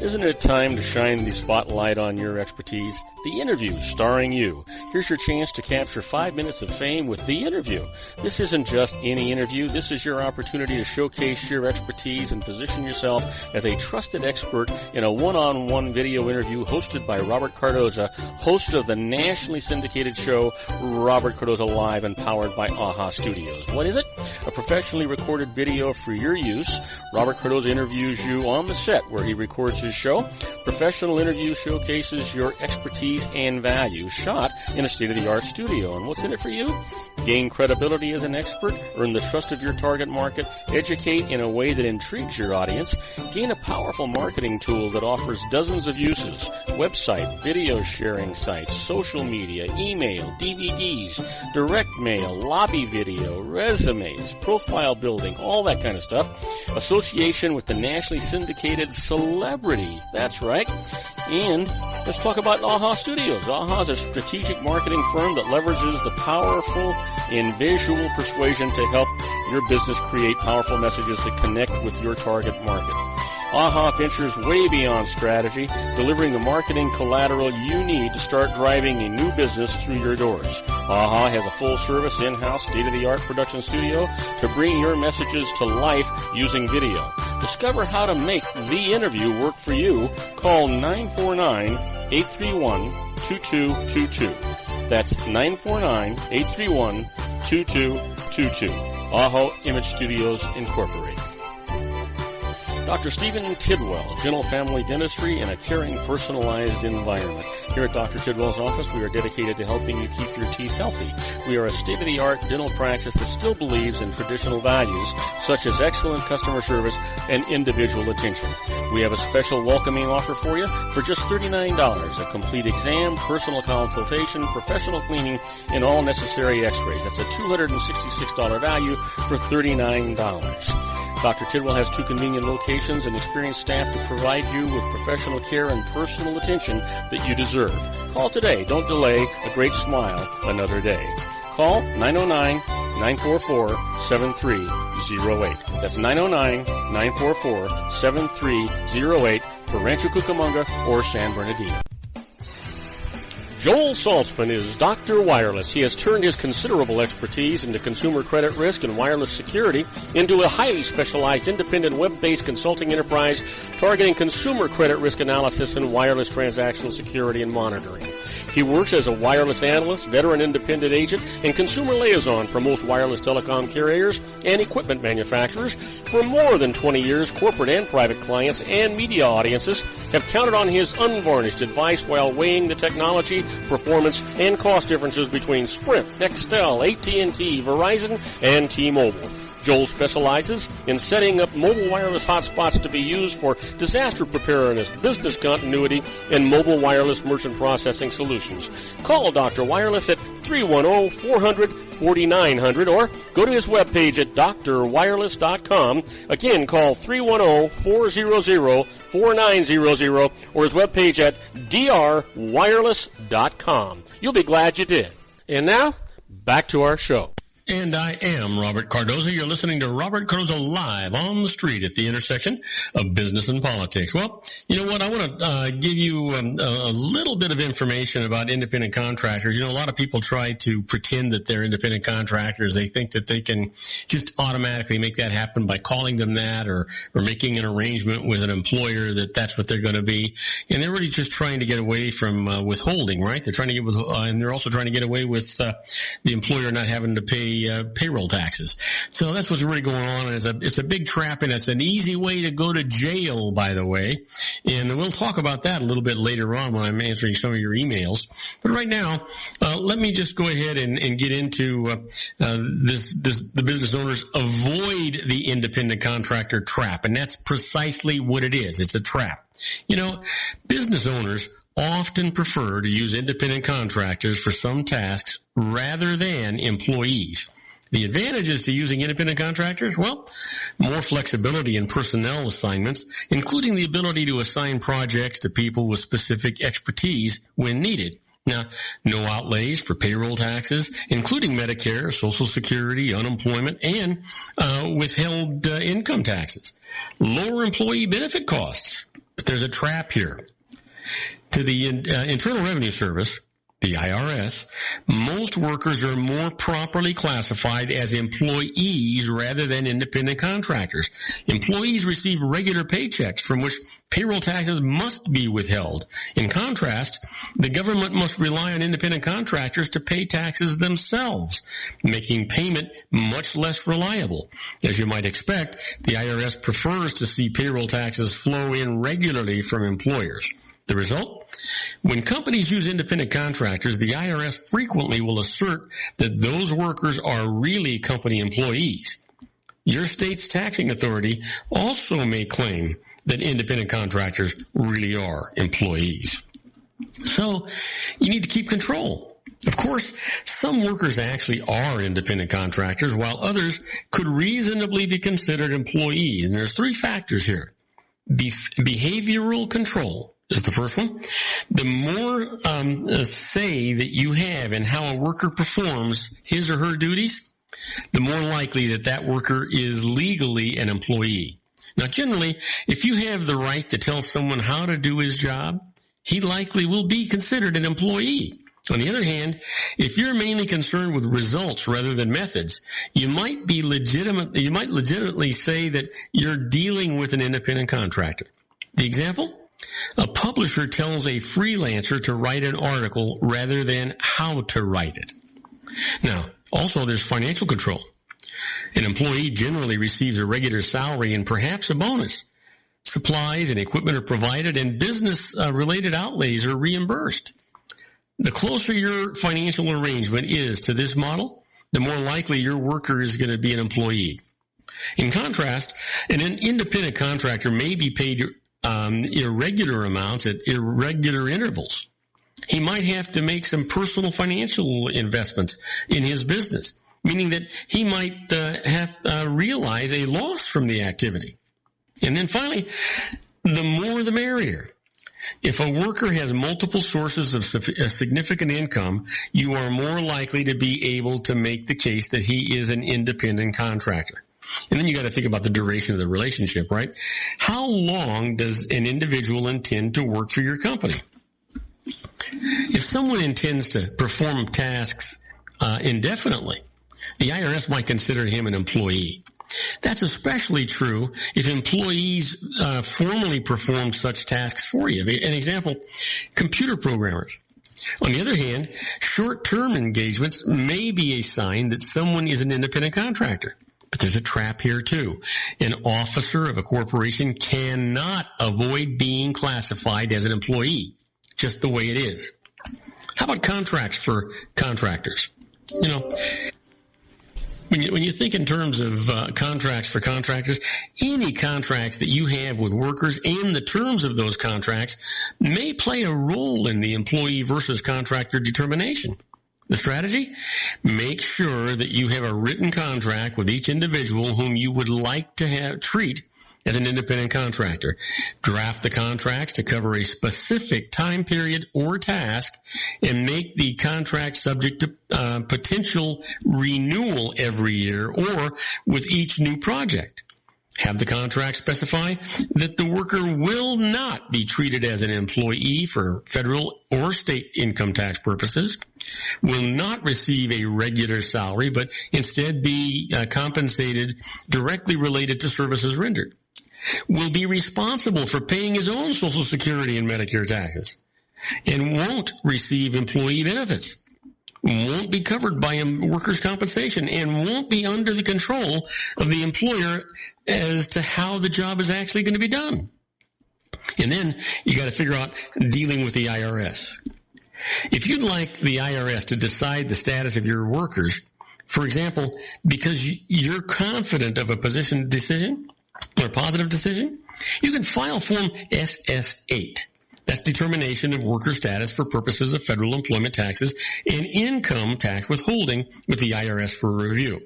Isn't it time to shine the spotlight on your expertise? The Interview, starring you. Here's your chance to capture 5 minutes of fame with The Interview. This isn't just any interview. This is your opportunity to showcase your expertise and position yourself as a trusted expert in a one-on-one video interview hosted by Robert Cardoza, host of the nationally syndicated show Robert Cardoza Live and powered by AHA Studios. What is it? A professionally recorded video for your use. Robert Cardoza interviews you on the set where he records his show. Professional interview showcases your expertise and value, shot in a state-of-the-art studio. And what's in it for you? Gain credibility as an expert, earn the trust of your target market, educate in a way that intrigues your audience, gain a powerful marketing tool that offers dozens of uses, website, video sharing sites, social media, email, DVDs, direct mail, lobby video, resumes, profile building, all that kind of stuff. Association with the nationally syndicated celebrity. That's right. And let's talk about AHA Studios. AHA is a strategic marketing firm that leverages the powerful and visual persuasion to help your business create powerful messages that connect with your target market. AHA ventures way beyond strategy, delivering the marketing collateral you need to start driving a new business through your doors. AHA has a full-service, in-house, state-of-the-art production studio to bring your messages to life using video. Discover how to make The Interview work for you. Call 949-831-2222. That's 949-831-2222. AHA Image Studios Incorporated. Dr. Stephen Tidwell, Gentle Family Dentistry in a caring, personalized environment. Here at Dr. Tidwell's office, we are dedicated to helping you keep your teeth healthy. We are a state-of-the-art dental practice that still believes in traditional values, such as excellent customer service and individual attention. We have a special welcoming offer for you for just $39, a complete exam, personal consultation, professional cleaning, and all necessary x-rays. That's a $266 value for $39. Dr. Tidwell has 2 convenient locations and experienced staff to provide you with professional care and personal attention that you deserve. Call today. Don't delay. A great smile another day. Call 909-944-7308. That's 909-944-7308 for Rancho Cucamonga or San Bernardino. Joel Saltzman is Dr. Wireless. He has turned his considerable expertise into consumer credit risk and wireless security into a highly specialized independent web-based consulting enterprise targeting consumer credit risk analysis and wireless transactional security and monitoring. He works as a wireless analyst, veteran independent agent, and consumer liaison for most wireless telecom carriers and equipment manufacturers. For more than 20 years, corporate and private clients and media audiences have counted on his unvarnished advice while weighing the technology, performance, and cost differences between Sprint, Nextel, AT&T, Verizon, and T-Mobile. Joel specializes in setting up mobile wireless hotspots to be used for disaster preparedness, business continuity, and mobile wireless merchant processing solutions. Call Dr. Wireless at 310-400 4900, or go to his webpage at drwireless.com. Again, call 310-400-4900 or his webpage at drwireless.com. You'll be glad you did. And now, back to our show. And I am Robert Cardoza. You're listening to Robert Cardoza Live on the street at the intersection of business and politics. Well, you know what? I want to give you a little bit of information about independent contractors. You know, a lot of people try to pretend that they're independent contractors. They think that they can just automatically make that happen by calling them that or making an arrangement with an employer that that's what they're going to be. And they're really just trying to get away from withholding, right? They're trying to get and they're also trying to get away with the employer not having to pay payroll taxes. So that's what's really going on. It's a big trap, and it's an easy way to go to jail, by the way. And we'll talk about that a little bit later on when I'm answering some of your emails. But right now, let me just go ahead and get into the business owners avoid the independent contractor trap. And that's precisely what it is. It's a trap. You know, business owners often prefer to use independent contractors for some tasks rather than employees. The advantages to using independent contractors? Well, more flexibility in personnel assignments, including the ability to assign projects to people with specific expertise when needed. Now, no outlays for payroll taxes, including Medicare, Social Security, unemployment, and withheld income taxes. Lower employee benefit costs. But there's a trap here. To the Internal Revenue Service, the IRS, most workers are more properly classified as employees rather than independent contractors. Employees receive regular paychecks from which payroll taxes must be withheld. In contrast, the government must rely on independent contractors to pay taxes themselves, making payment much less reliable. As you might expect, the IRS prefers to see payroll taxes flow in regularly from employers. The result? When companies use independent contractors, the IRS frequently will assert that those workers are really company employees. Your state's taxing authority also may claim that independent contractors really are employees. So you need to keep control. Of course, some workers actually are independent contractors, while others could reasonably be considered employees. And there's three factors here. Behavioral control is the first one. The more say that you have in how a worker performs his or her duties, the more likely that worker is legally an employee. Now, generally, if you have the right to tell someone how to do his job, he likely will be considered an employee. On the other hand, if you're mainly concerned with results rather than methods, you might legitimately say that you're dealing with an independent contractor. The example? A publisher tells a freelancer to write an article rather than how to write it. Now, also there's financial control. An employee generally receives a regular salary and perhaps a bonus. Supplies and equipment are provided, and business-related outlays are reimbursed. The closer your financial arrangement is to this model, the more likely your worker is going to be an employee. In contrast, an independent contractor may be paid irregular amounts at irregular intervals. He might have to make some personal financial investments in his business, meaning that he might realize a loss from the activity. And then finally, the more the merrier. If a worker has multiple sources of significant income, you are more likely to be able to make the case that he is an independent contractor. And then you got to think about the duration of the relationship, right? How long does an individual intend to work for your company? If someone intends to perform tasks indefinitely, the IRS might consider him an employee. That's especially true if employees formally perform such tasks for you. An example, computer programmers. On the other hand, short-term engagements may be a sign that someone is an independent contractor. But there's a trap here too. An officer of a corporation cannot avoid being classified as an employee, just the way it is. How about contracts for contractors? You know, when you think in terms of contracts for contractors, any contracts that you have with workers and the terms of those contracts may play a role in the employee versus contractor determination. The strategy? Make sure that you have a written contract with each individual whom you would like to treat as an independent contractor. Draft the contracts to cover a specific time period or task and make the contract subject to potential renewal every year or with each new project. Have the contract specify that the worker will not be treated as an employee for federal or state income tax purposes, will not receive a regular salary, but instead be compensated directly related to services rendered, will be responsible for paying his own Social Security and Medicare taxes, and won't receive employee benefits, won't be covered by workers' compensation, and won't be under the control of the employer as to how the job is actually going to be done. And then you got to figure out dealing with the IRS. If you'd like the IRS to decide the status of your workers, for example, because you're confident of a position decision or a positive decision, you can file Form SS-8. That's determination of worker status for purposes of federal employment taxes and income tax withholding with the IRS for review.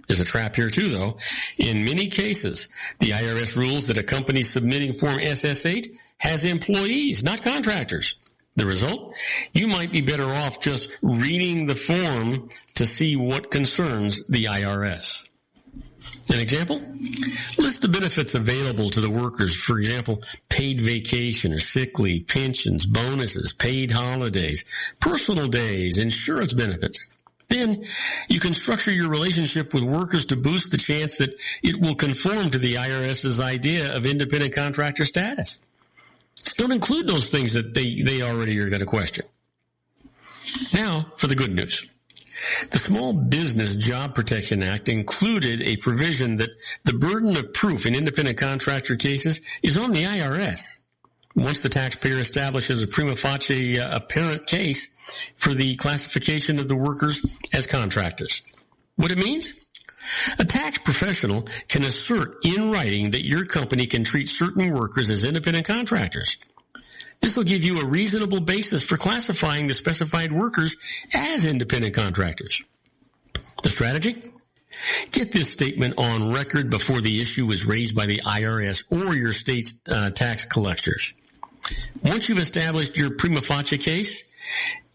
There's a trap here too, though. In many cases, the IRS rules that a company submitting Form SS-8 has employees, not contractors. The result? You might be better off just reading the form to see what concerns the IRS. An example? List the benefits available to the workers. For example, paid vacation or sick leave, pensions, bonuses, paid holidays, personal days, insurance benefits. Then you can structure your relationship with workers to boost the chance that it will conform to the IRS's idea of independent contractor status. Just don't include those things that they already are going to question. Now for the good news. The Small Business Job Protection Act included a provision that the burden of proof in independent contractor cases is on the IRS. Once the taxpayer establishes a prima facie apparent case for the classification of the workers as contractors. What it means? A tax professional can assert in writing that your company can treat certain workers as independent contractors. This will give you a reasonable basis for classifying the specified workers as independent contractors. The strategy? Get this statement on record before the issue is raised by the IRS or your state's tax collectors. Once you've established your prima facie case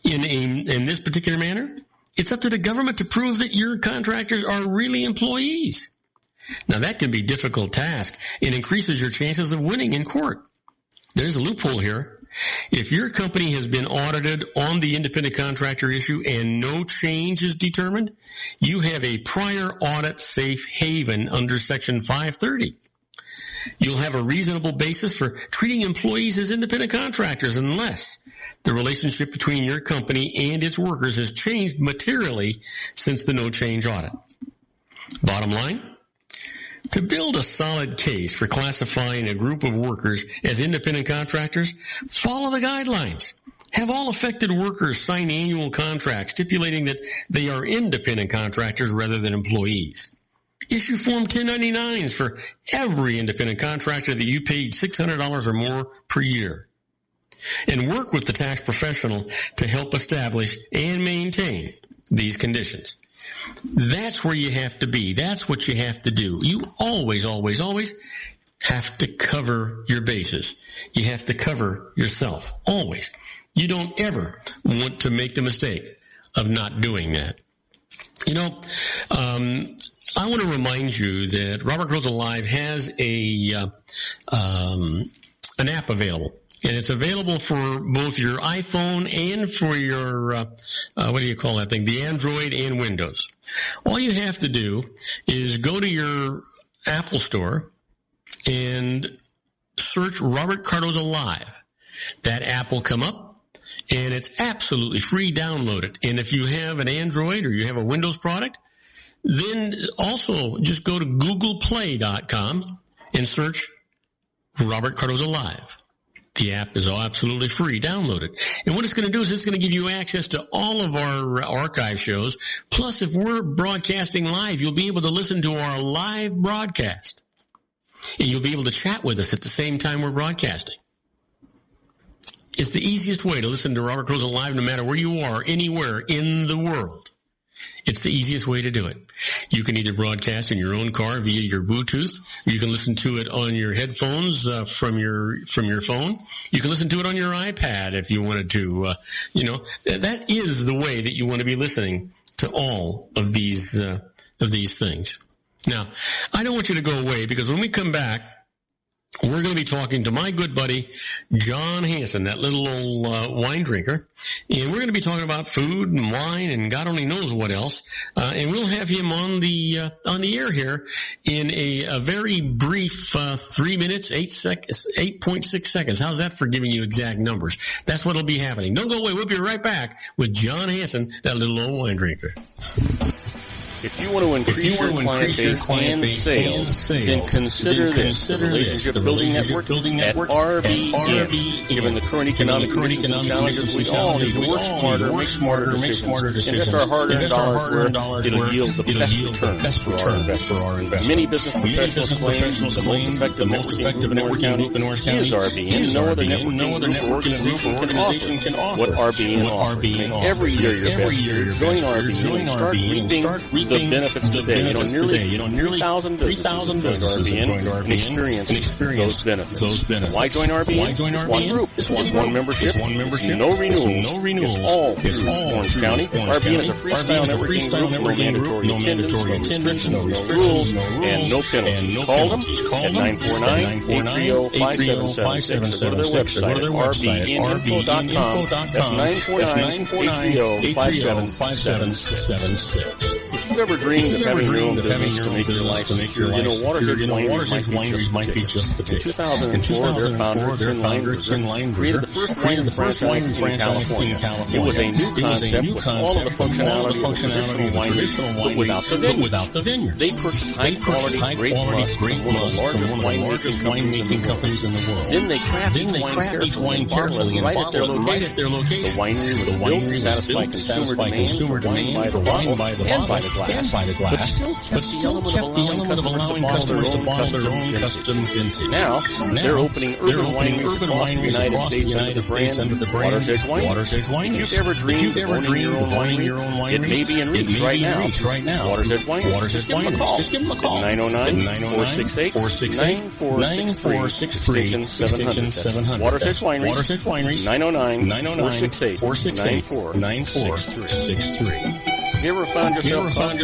in this particular manner, it's up to the government to prove that your contractors are really employees. Now that can be a difficult task and increases your chances of winning in court. There's a loophole here. If your company has been audited on the independent contractor issue and no change is determined, you have a prior audit safe haven under Section 530. You'll have a reasonable basis for treating employees as independent contractors unless the relationship between your company and its workers has changed materially since the no-change audit. Bottom line, to build a solid case for classifying a group of workers as independent contractors, follow the guidelines. Have all affected workers sign annual contracts stipulating that they are independent contractors rather than employees. Issue Form 1099s for every independent contractor that you paid $600 or more per year. And work with the tax professional to help establish and maintain these conditions. That's where you have to be. That's what you have to do. You always, always, always have to cover your bases. You have to cover yourself. Always. You don't ever want to make the mistake of not doing that. You know, I want to remind you that Robert Cardoza Live has an app available. And it's available for both your iPhone and for your, what do you call that thing? The Android and Windows. All you have to do is go to your Apple Store and search Robert Cardoza Live. That app will come up, and it's absolutely free. Download it. And if you have an Android or you have a Windows product, then also just go to googleplay.com and search Robert Cardoza Live. The app is absolutely free. Download it. And what it's going to do is it's going to give you access to all of our archive shows. Plus, if we're broadcasting live, you'll be able to listen to our live broadcast. And you'll be able to chat with us at the same time we're broadcasting. It's the easiest way to listen to Robert Cardoza live no matter where you are, anywhere in the world. It's the easiest way to do it. You can either broadcast in your own car via your Bluetooth. You can listen to it on your headphones from your phone. You can listen to it on your iPad if you wanted to. That is the way that you want to be listening to all of these things. Now, I don't want you to go away, because when we come back, we're going to be talking to my good buddy, John Hanson, that little old wine drinker. And we're going to be talking about food and wine and God only knows what else. And we'll have him on the air here in a very brief 3 minutes, 8.6 seconds. How's that for giving you exact numbers? That's what'll be happening. Don't go away. We'll be right back with John Hanson, that little old wine drinker. If you want to increase your client base and sales, then consider this the Relationship Building Network at RBN. Given the current economic challenges, we all need to work smarter, make smarter decisions. Invest our hard-earned dollars where it'll yield the best return for our investment. Many business professionals claim the most effective networking group in Orange County is RBN. No other networking group or organization can offer what RBN offers. Every year you're join RBN and start reaping the benefits today. Nearly 3,000 businesses joined RBN and experience those benefits. Why join RBN? One group. One membership. No renewals. It's all Orange County. RBN is a freestyle networking group. No mandatory attendance. No rules. And no penalties. Call them at 949-830-5776. Go to their website at rbninfo.com. That's 949-830-5776. If you've ever dreamed of having your own business to make your life secure, Water's Edge Wineries might be just the ticket. In 2004, their founder, Ken Lineberger, created the first wine franchise in California. It was a new concept with all of the functionality of a traditional wine, but without the vineyards. They purchased high-quality, great must from one of the largest winemaking companies in the world. Then they craft each wine carefully and bottle it right at their location. The winery was built to satisfy consumer demand for wine by the bottle and by the glass, but still kept the element of allowing customers to bottle their own custom vintage. Now they're opening urban wineries across the United States under the brand Water's Edge Wineries. If you've ever dreamed of owning your own winery, it may be in reach right now. Water's Edge Wineries. Just give them a call. 909-468-9463, extension 700. Water's Edge Wineries. 909-468-9463. Have you ever found yourself stuck in a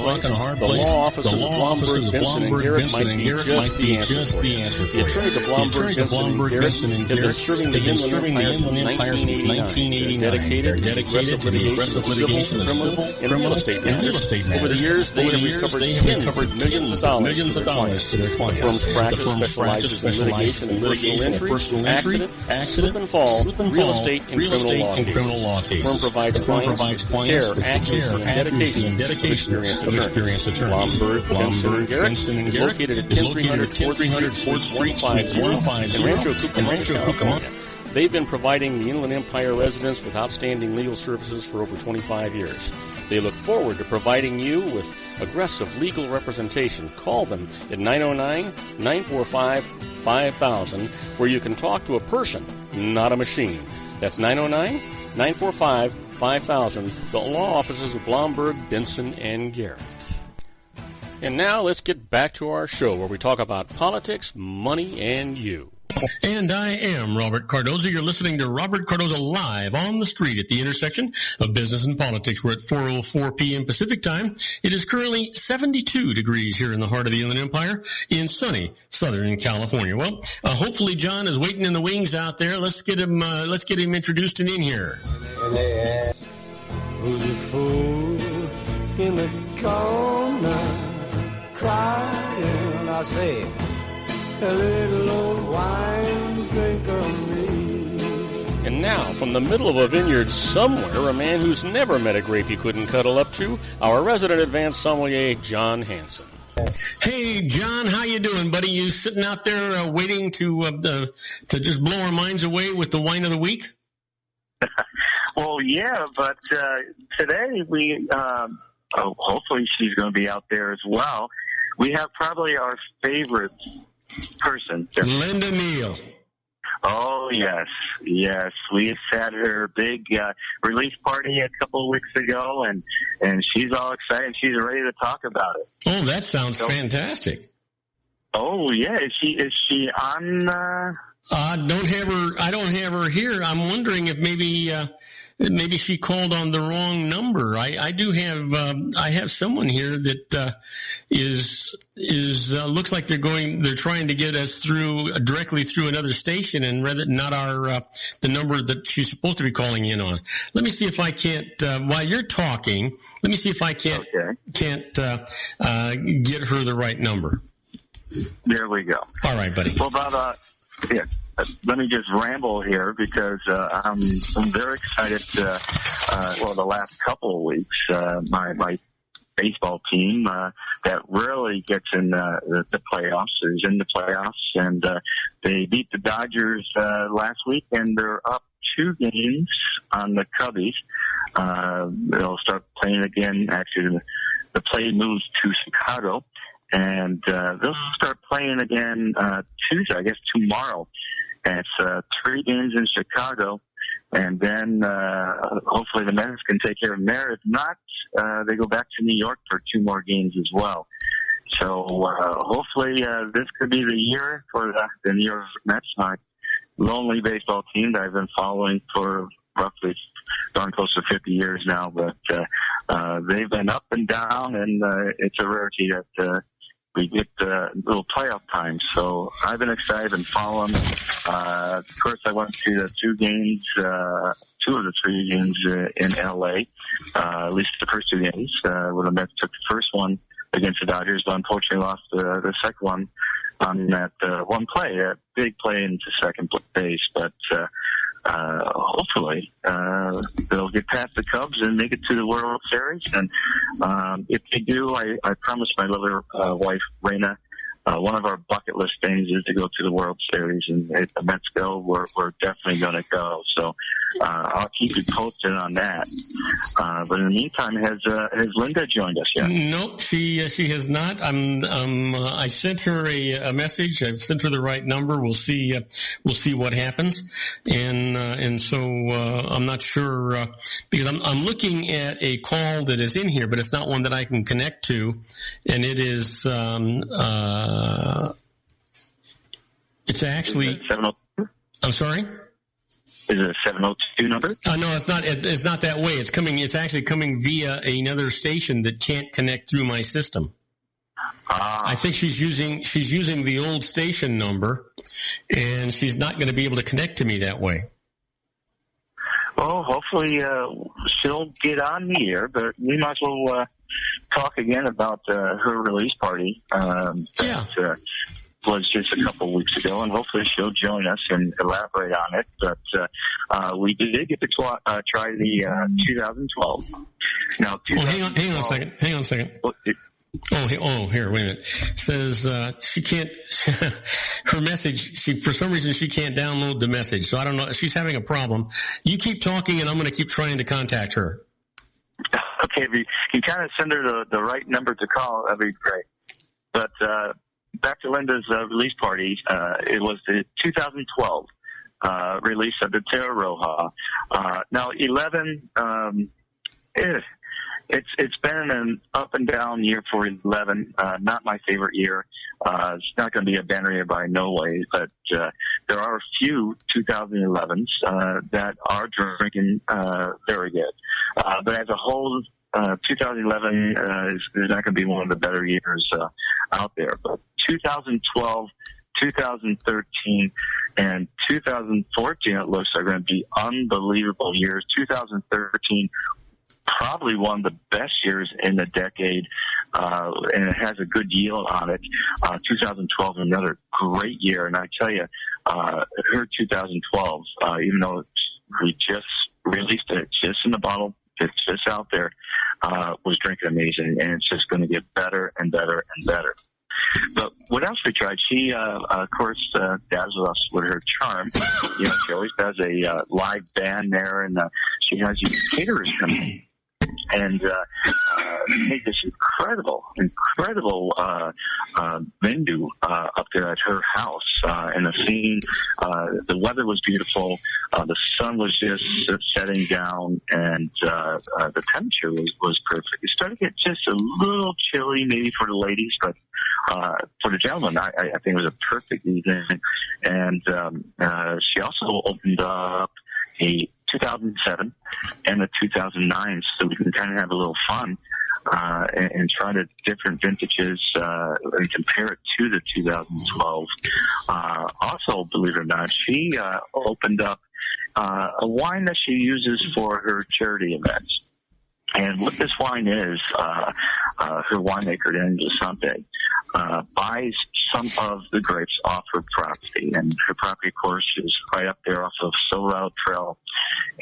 rock and a hard place? The law offices of Blomberg, Benson, and Garrett might be just the answer for you. The attorneys of Blomberg, Benson, and Garrett have been serving the Inland Empire since 1989. They're dedicated to the aggressive litigation of civil, criminal, and real estate matters. Over the years, they have recovered millions of dollars to their clients. The firm specializes in litigation of personal injury, accident, slip and fall, real estate, and criminal law cases. The firm provides clients care, accuracy, and dedication of experienced attorneys. Blomberg, Benson, and Garrett is located at 10300 4th Street, Suite 150 in Rancho Cucamonga. They've been providing the Inland Empire residents with outstanding legal services for over 25 years. They look forward to providing you with aggressive legal representation. Call them at 909-945-5000, where you can talk to a person, not a machine. That's 909-945-5000, the law offices of Blomberg, Benson, and Garrett. And now let's get back to our show where we talk about politics, money, and you. And I am Robert Cardoza. You're listening to Robert Cardoza live on the street at the intersection of business and politics. We're at 4:04 p.m. Pacific time. It is currently 72 degrees here in the heart of the Inland Empire in sunny Southern California. Well, hopefully John is waiting in the wings out there. Let's get him introduced and in here. Who's a fool in the corner crying? I say, a little old wine drinker me. And now, from the middle of a vineyard somewhere, a man who's never met a grape he couldn't cuddle up to, our resident advanced sommelier, John Hanson. Hey, John, how you doing, buddy? You sitting out there waiting to just blow our minds away with the wine of the week? Well, yeah, but today we, hopefully she's going to be out there as well. We have probably our favorite person. Linda Neal. Oh, yes. Yes. We sat at her big release party a couple of weeks ago, and she's all excited. She's ready to talk about it. Oh, that sounds fantastic. Oh, yeah. Is she on? I don't have her here. I'm wondering if maybe she called on the wrong number. I do have I have someone here that looks like they're trying to get us directly through another station, and rather not the number that she's supposed to be calling in on. Let me see if I can't while you're talking. Let me see if I can't get her the right number. There we go. All right, buddy. Well, Bob, let me just ramble here because I'm very excited. The last couple of weeks, my baseball team that really gets in the playoffs is in the playoffs, and they beat the Dodgers last week, and they're up 2 games on the Cubbies. They'll start playing again. Actually, the play moves to Chicago. And they'll start playing again Tuesday, I guess tomorrow. And it's 3 games in Chicago, and then hopefully the Mets can take care of them there. If not, they go back to New York for 2 more games as well. So hopefully this could be the year for the New York Mets, my lonely baseball team that I've been following for roughly darn close to 50 years now. But they've been up and down, and it's a rarity that we get little playoff time. So I've been excited and following. Of course, I went to the 2 games, 2 of the 3 games in L.A., at least the first 2 games, where the Mets took the first one against the Dodgers, but unfortunately lost the second one on that one play, that big play into second base. But hopefully they'll get past the Cubs and make it to the World Series. And if they do, I promised my little wife, Raina, one of our bucket list things is to go to the World Series. And if the Mets go, we're definitely going to go. So I'll keep you posted on that. But in the meantime, has Linda joined us yet? Nope, she has not. I sent her a message. I've sent her the right number. We'll see what happens. And so I'm not sure because I'm looking at a call that is in here, but it's not one that I can connect to, and it is it's actually. I'm sorry. Is it a 702 number? No, it's not. It's not that way. It's actually coming via another station that can't connect through my system. I think she's using the old station number, and she's not going to be able to connect to me that way. Well, hopefully she'll get on the air, but we might as well talk again about her release party. That was just a couple of weeks ago, and hopefully she'll join us and elaborate on it. But we did get to try the 2012. Now, hang on a second. Here, wait a minute. It says she can't. Her message. For some reason she can't download the message. So I don't know. She's having a problem. You keep talking, and I'm going to keep trying to contact her. Okay, if you can kind of send her the right number to call, that'd be great. But back to Linda's release party. It was the 2012 release of the Terra Roja. Now, 11. It's been an up and down year for 11. Not my favorite year. It's not going to be a banner year by no way, but there are a few 2011s that are drinking very good. But as a whole, 2011 is not going to be one of the better years out there. But 2012, 2013, and 2014, it looks, are going to be unbelievable years. 2013, probably one of the best years in the decade, and it has a good yield on it. 2012, another great year. And I tell you, her 2012, even though we just released it, just in the bottle, it's just out there, was drinking amazing, and it's just going to get better and better and better. But what else we tried? She, of course, dazzles us with her charm. She always does a live band there, and she has these caterers coming. And made this incredible venue up there at her house, and the scene, the weather was beautiful, the sun was just setting down, and the temperature was perfect. It started to get just a little chilly, maybe for the ladies, but for the gentlemen, I think it was a perfect evening. And she also opened up a 2007 and a 2009, so we can kind of have a little fun and try the different vintages and compare it to the 2012. Also, believe it or not, she opened up a wine that she uses for her charity events. And what this wine is, her winemaker, Daniel Desante, buys some of the grapes off her property. And her property, of course, is right up there off of Silverado Trail,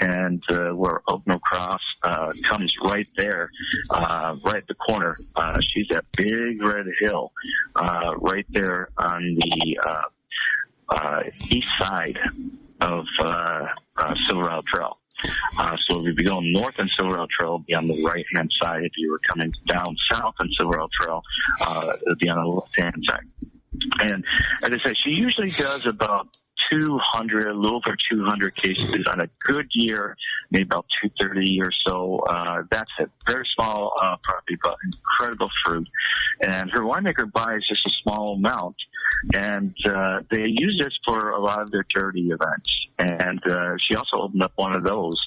and where Oak No Cross comes right there, right at the corner. She's at Big Red Hill, right there on the east side of Silverado Trail. So if you'd be going north on Silverado Trail, it'd be on the right-hand side. If you were coming down south on Silverado Trail, it'd be on the left-hand side. And as I said, she usually does about 200, a little over 200 cases on a good year, maybe about 230 or so. That's a very small property, but incredible fruit. And her winemaker buys just a small amount, and they use this for a lot of their charity events. And she also opened up one of those,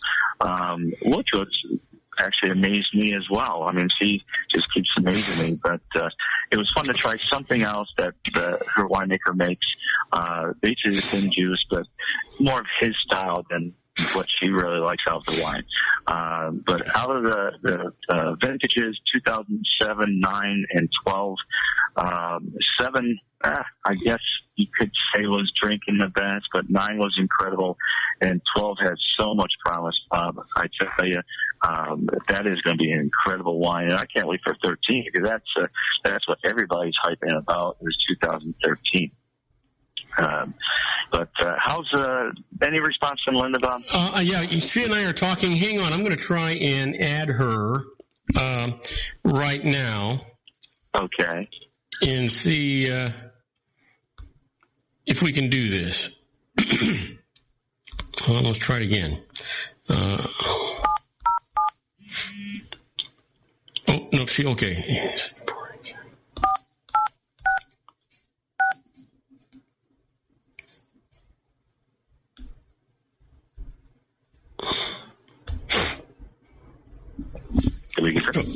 which was actually amazed me as well. I mean, she just keeps amazing me. But it was fun to try something else that her winemaker makes. Basically the thin juice, but more of his style than what she really likes out of the wine. But out of the vintages, 2007, 9, and 12, 7, I guess you could say was drinking the best, but 9 was incredible, and 12 has so much promise. I tell you, that is going to be an incredible wine, and I can't wait for 13, because that's what everybody's hyping about, is 2013. But how's any response from Linda, Bob? Yeah, she and I are talking. Hang on, I'm going to try and add her right now. Okay. And see if we can do this. Well, let's try it again. Oh, no, okay.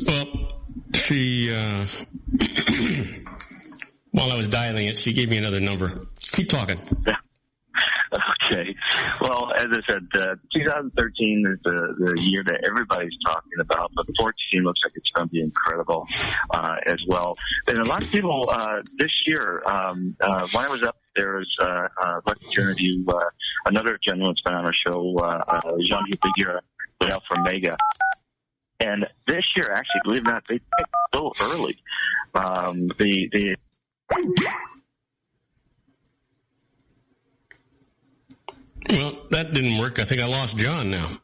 Well, she, while I was dialing it, she gave me another number. Keep talking. Okay. Well, as I said, 2013 is the year that everybody's talking about, but 14 looks like it's going to be incredible as well. And a lot of people this year, when I was up there, was lucky to interview another gentleman that's been on our show, Jean Hipigura, out from Mega. And this year, actually, believe it or not, they picked so early. Well, that didn't work. I think I lost John now.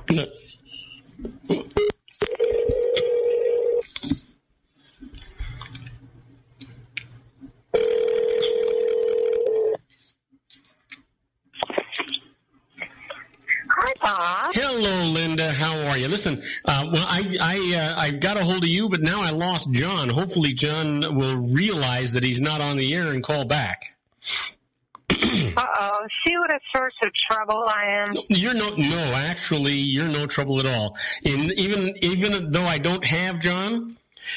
No. Hello, Linda. How are you? Listen, I got a hold of you, but now I lost John. Hopefully, John will realize that he's not on the air and call back. Uh-oh. See what a source of trouble I am? You're no trouble at all. And even though I don't have John,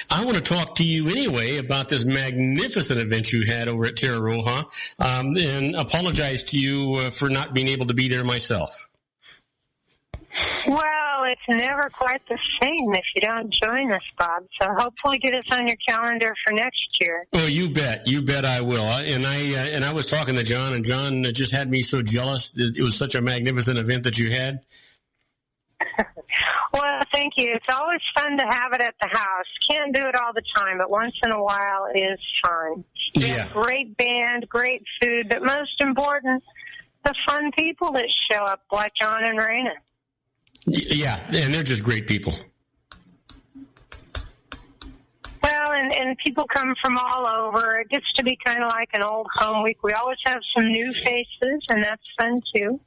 I want to talk to you anyway about this magnificent event you had over at Terra Roja, and apologize to you for not being able to be there myself. Well, it's never quite the same if you don't join us, Bob. So hopefully get us on your calendar for next year. Oh, you bet I will. And I was talking to John, and John just had me so jealous. It was such a magnificent event that you had. Well, thank you. It's always fun to have it at the house. Can't do it all the time, but once in a while it is fun. We have great band, great food, but most important, the fun people that show up, like John and Raina. Yeah, and they're just great people. Well, and people come from all over. It gets to be kind of like an old home week. We always have some new faces, and that's fun, too.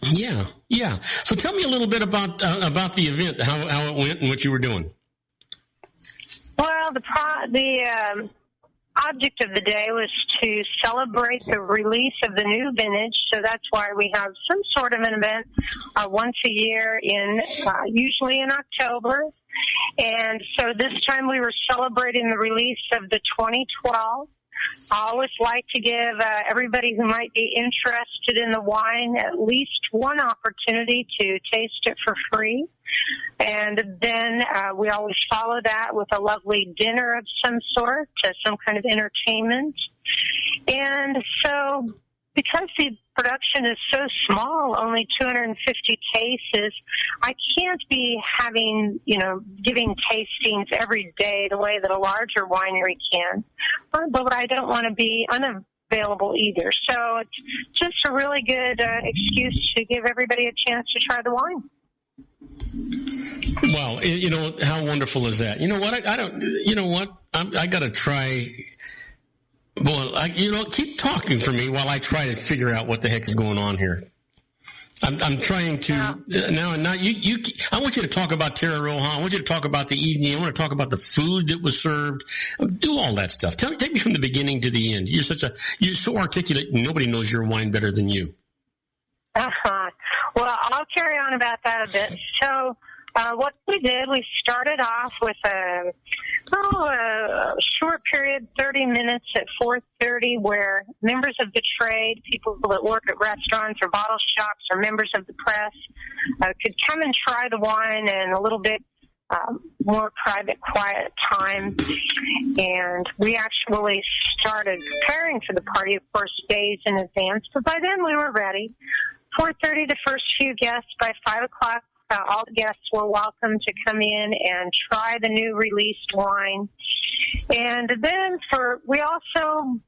Yeah. So tell me a little bit about the event, how it went, and what you were doing. Well, the object of the day was to celebrate the release of the new vintage, so that's why we have some sort of an event once a year usually in October. And so this time we were celebrating the release of the 2012. I always like to give everybody who might be interested in the wine at least one opportunity to taste it for free. And then we always follow that with a lovely dinner of some sort, some kind of entertainment. And so because the production is so small, only 250 cases, I can't be giving tastings every day the way that a larger winery can. But I don't want to be unavailable either. So it's just a really good excuse to give everybody a chance to try the wine. Wow, how wonderful is that? You know what? I got to try. Well, keep talking for me while I try to figure out what the heck is going on here. I'm trying to now. I want you to talk about Terra Roja. I want you to talk about the evening. I want to talk about the food that was served. Do all that stuff. Take me from the beginning to the end. You're so articulate. Nobody knows your wine better than you. Well, I'll carry on about that a bit. So, what we did, we started off with a short period, 30 minutes at 4:30, where members of the trade, people that work at restaurants or bottle shops or members of the press could come and try the wine in a little bit more private, quiet time. And we actually started preparing for the party, of course, days in advance. But by then we were ready. 4:30, the first few guests. By 5 o'clock, all the guests were welcome to come in and try the new released wine. And then we also,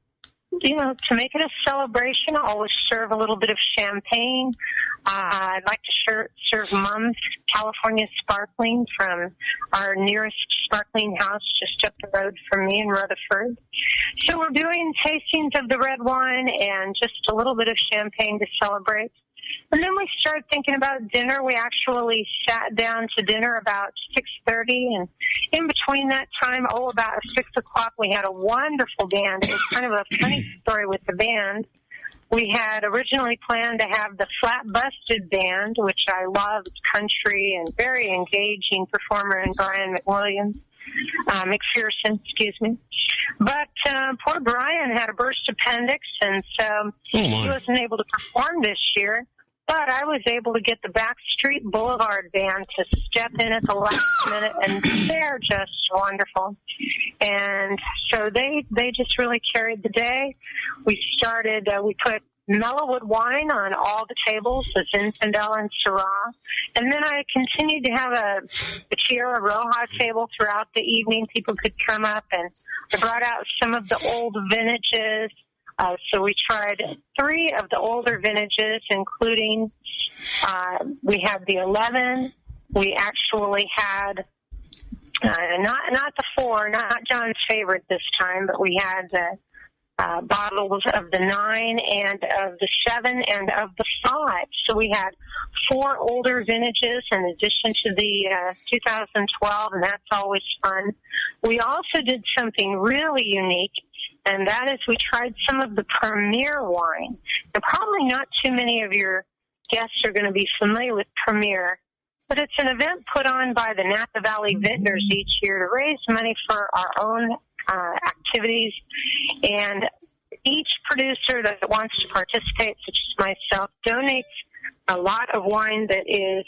to make it a celebration, I always serve a little bit of champagne. I'd like to serve Mum's California Sparkling from our nearest sparkling house just up the road from me in Rutherford. So we're doing tastings of the red wine and just a little bit of champagne to celebrate. And then we started thinking about dinner. We actually sat down to dinner about 6:30, and in between that time, about 6 o'clock, we had a wonderful band. It was kind of a funny story with the band. We had originally planned to have the Flat Busted Band, which I love. It's country and very engaging performer, and Brian McPherson, excuse me. But poor Brian had a burst appendix, and so he wasn't able to perform this year. But I was able to get the Backstreet Boulevard Band to step in at the last minute, and they're just wonderful. And so they just really carried the day. We started, we put Mellowwood wine on all the tables, the Zinfandel and Syrah. And then I continued to have a Tierra Roja table throughout the evening. People could come up, and I brought out some of the old vintages. So we tried 3 of the older vintages, including we had the 11. We actually had not the 4, not John's favorite this time, but we had bottles of the 9 and of the 7 and of the 5. So we had 4 older vintages in addition to the 2012, and that's always fun. We also did something really unique, and that is we tried some of the Premier wine. And probably not too many of your guests are going to be familiar with Premier, but it's an event put on by the Napa Valley Vintners each year to raise money for our own activities. And each producer that wants to participate, such as myself, donates a lot of wine that is,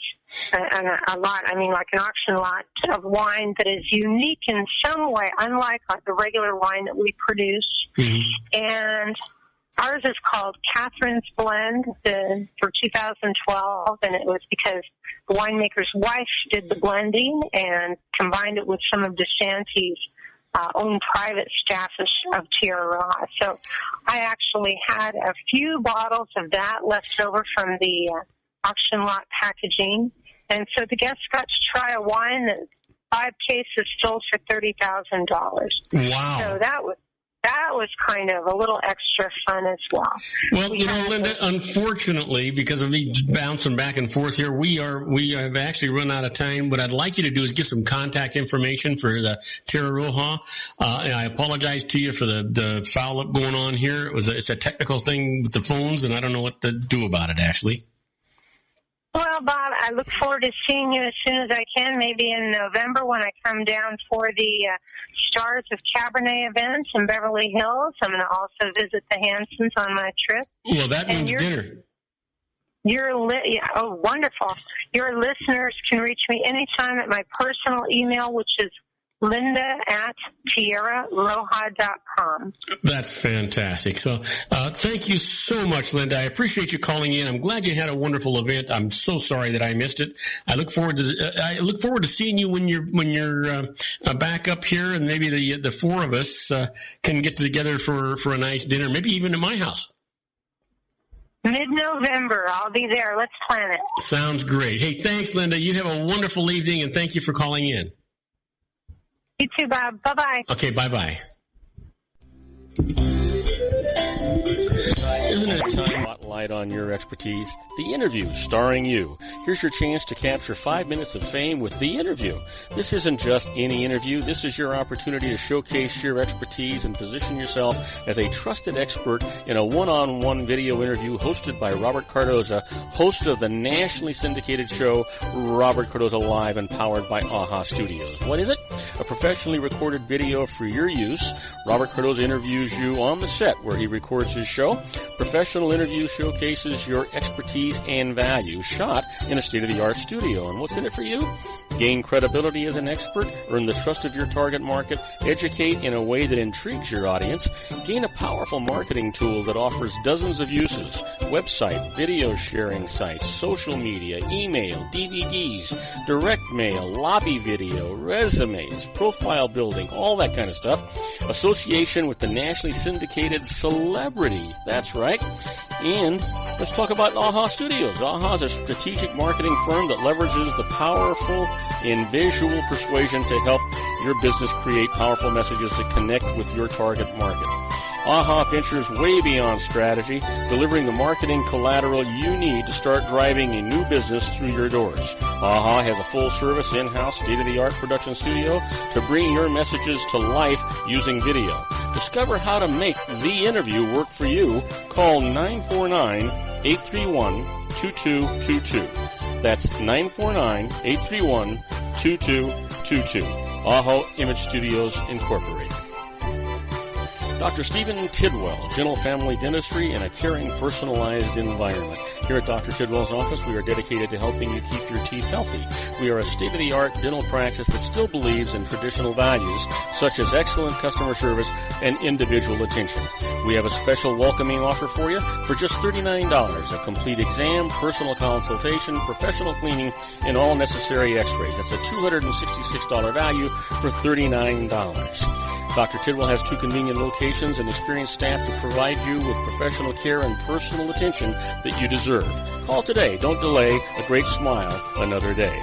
like an auction lot of wine that is unique in some way, unlike the regular wine that we produce. Mm-hmm. And Ours is called Catherine's Blend for 2012, and it was because the winemaker's wife did the blending and combined it with some of DeShanty's own private staff of Tierra Roja. So I actually had a few bottles of that left over from the auction lot packaging, and so the guests got to try a wine that 5 cases sold for $30,000. Wow! So that was kind of a little extra fun as well. Well, Linda, unfortunately, because of me bouncing back and forth here, we have actually run out of time. What I'd like you to do is give some contact information for the Tierra Roja. And I apologize to you for the foul up going on here. It's a technical thing with the phones, and I don't know what to do about it, Ashley. Well, Bob, I look forward to seeing you as soon as I can, maybe in November when I come down for the Stars of Cabernet event in Beverly Hills. I'm going to also visit the Hansons on my trip. Well, that means dinner. Oh, wonderful. Your listeners can reach me anytime at my personal email, which is linda@tierraroja.com. That's fantastic. So thank you so much, Linda. I appreciate you calling in. I'm glad you had a wonderful event. I'm so sorry that I missed it. I look forward to seeing you when you're back up here, and maybe the four of us can get together for a nice dinner, maybe even at my house. Mid-November. I'll be there. Let's plan it. Sounds great. Hey, thanks, Linda. You have a wonderful evening, and thank you for calling in. You too, Bob. Bye-bye. Okay, bye-bye. Isn't it time to spotlight on your expertise? The Interview, starring you. Here's your chance to capture 5 minutes of fame with The Interview. This isn't just any interview. This is your opportunity to showcase your expertise and position yourself as a trusted expert in a one-on-one video interview hosted by Robert Cardoza, host of the nationally syndicated show Robert Cardoza Live and powered by AHA Studios. What is it? A professionally recorded video for your use. Robert Cardoza interviews you on the set where he records his show. Professional interview showcases your expertise and value, shot in a state-of-the-art studio. And what's in it for you? Gain credibility as an expert, earn the trust of your target market, educate in a way that intrigues your audience, gain a powerful marketing tool that offers dozens of uses, website, video sharing sites, social media, email, DVDs, direct mail, lobby video, resumes, profile building, all that kind of stuff. Association with the nationally syndicated celebrity. That's right. And let's talk about AHA Studios. AHA is a strategic marketing firm that leverages the powerful in visual persuasion to help your business create powerful messages that connect with your target market. AHA ventures way beyond strategy, delivering the marketing collateral you need to start driving a new business through your doors. AHA has a full-service, in-house, state-of-the-art production studio to bring your messages to life using video. Discover how to make The Interview work for you. Call 949-831-2222. That's 949-831-2222. AHA Image Studios, Incorporated. Dr. Stephen Tidwell, Gentle Family Dentistry in a caring, personalized environment. Here at Dr. Tidwell's office, we are dedicated to helping you keep your teeth healthy. We are a state-of-the-art dental practice that still believes in traditional values, such as excellent customer service and individual attention. We have a special welcoming offer for you for just $39, a complete exam, personal consultation, professional cleaning, and all necessary x-rays. That's a $266 value for $39. Dr. Tidwell has 2 convenient locations and experienced staff to provide you with professional care and personal attention that you deserve. Call today. Don't delay. A great smile another day.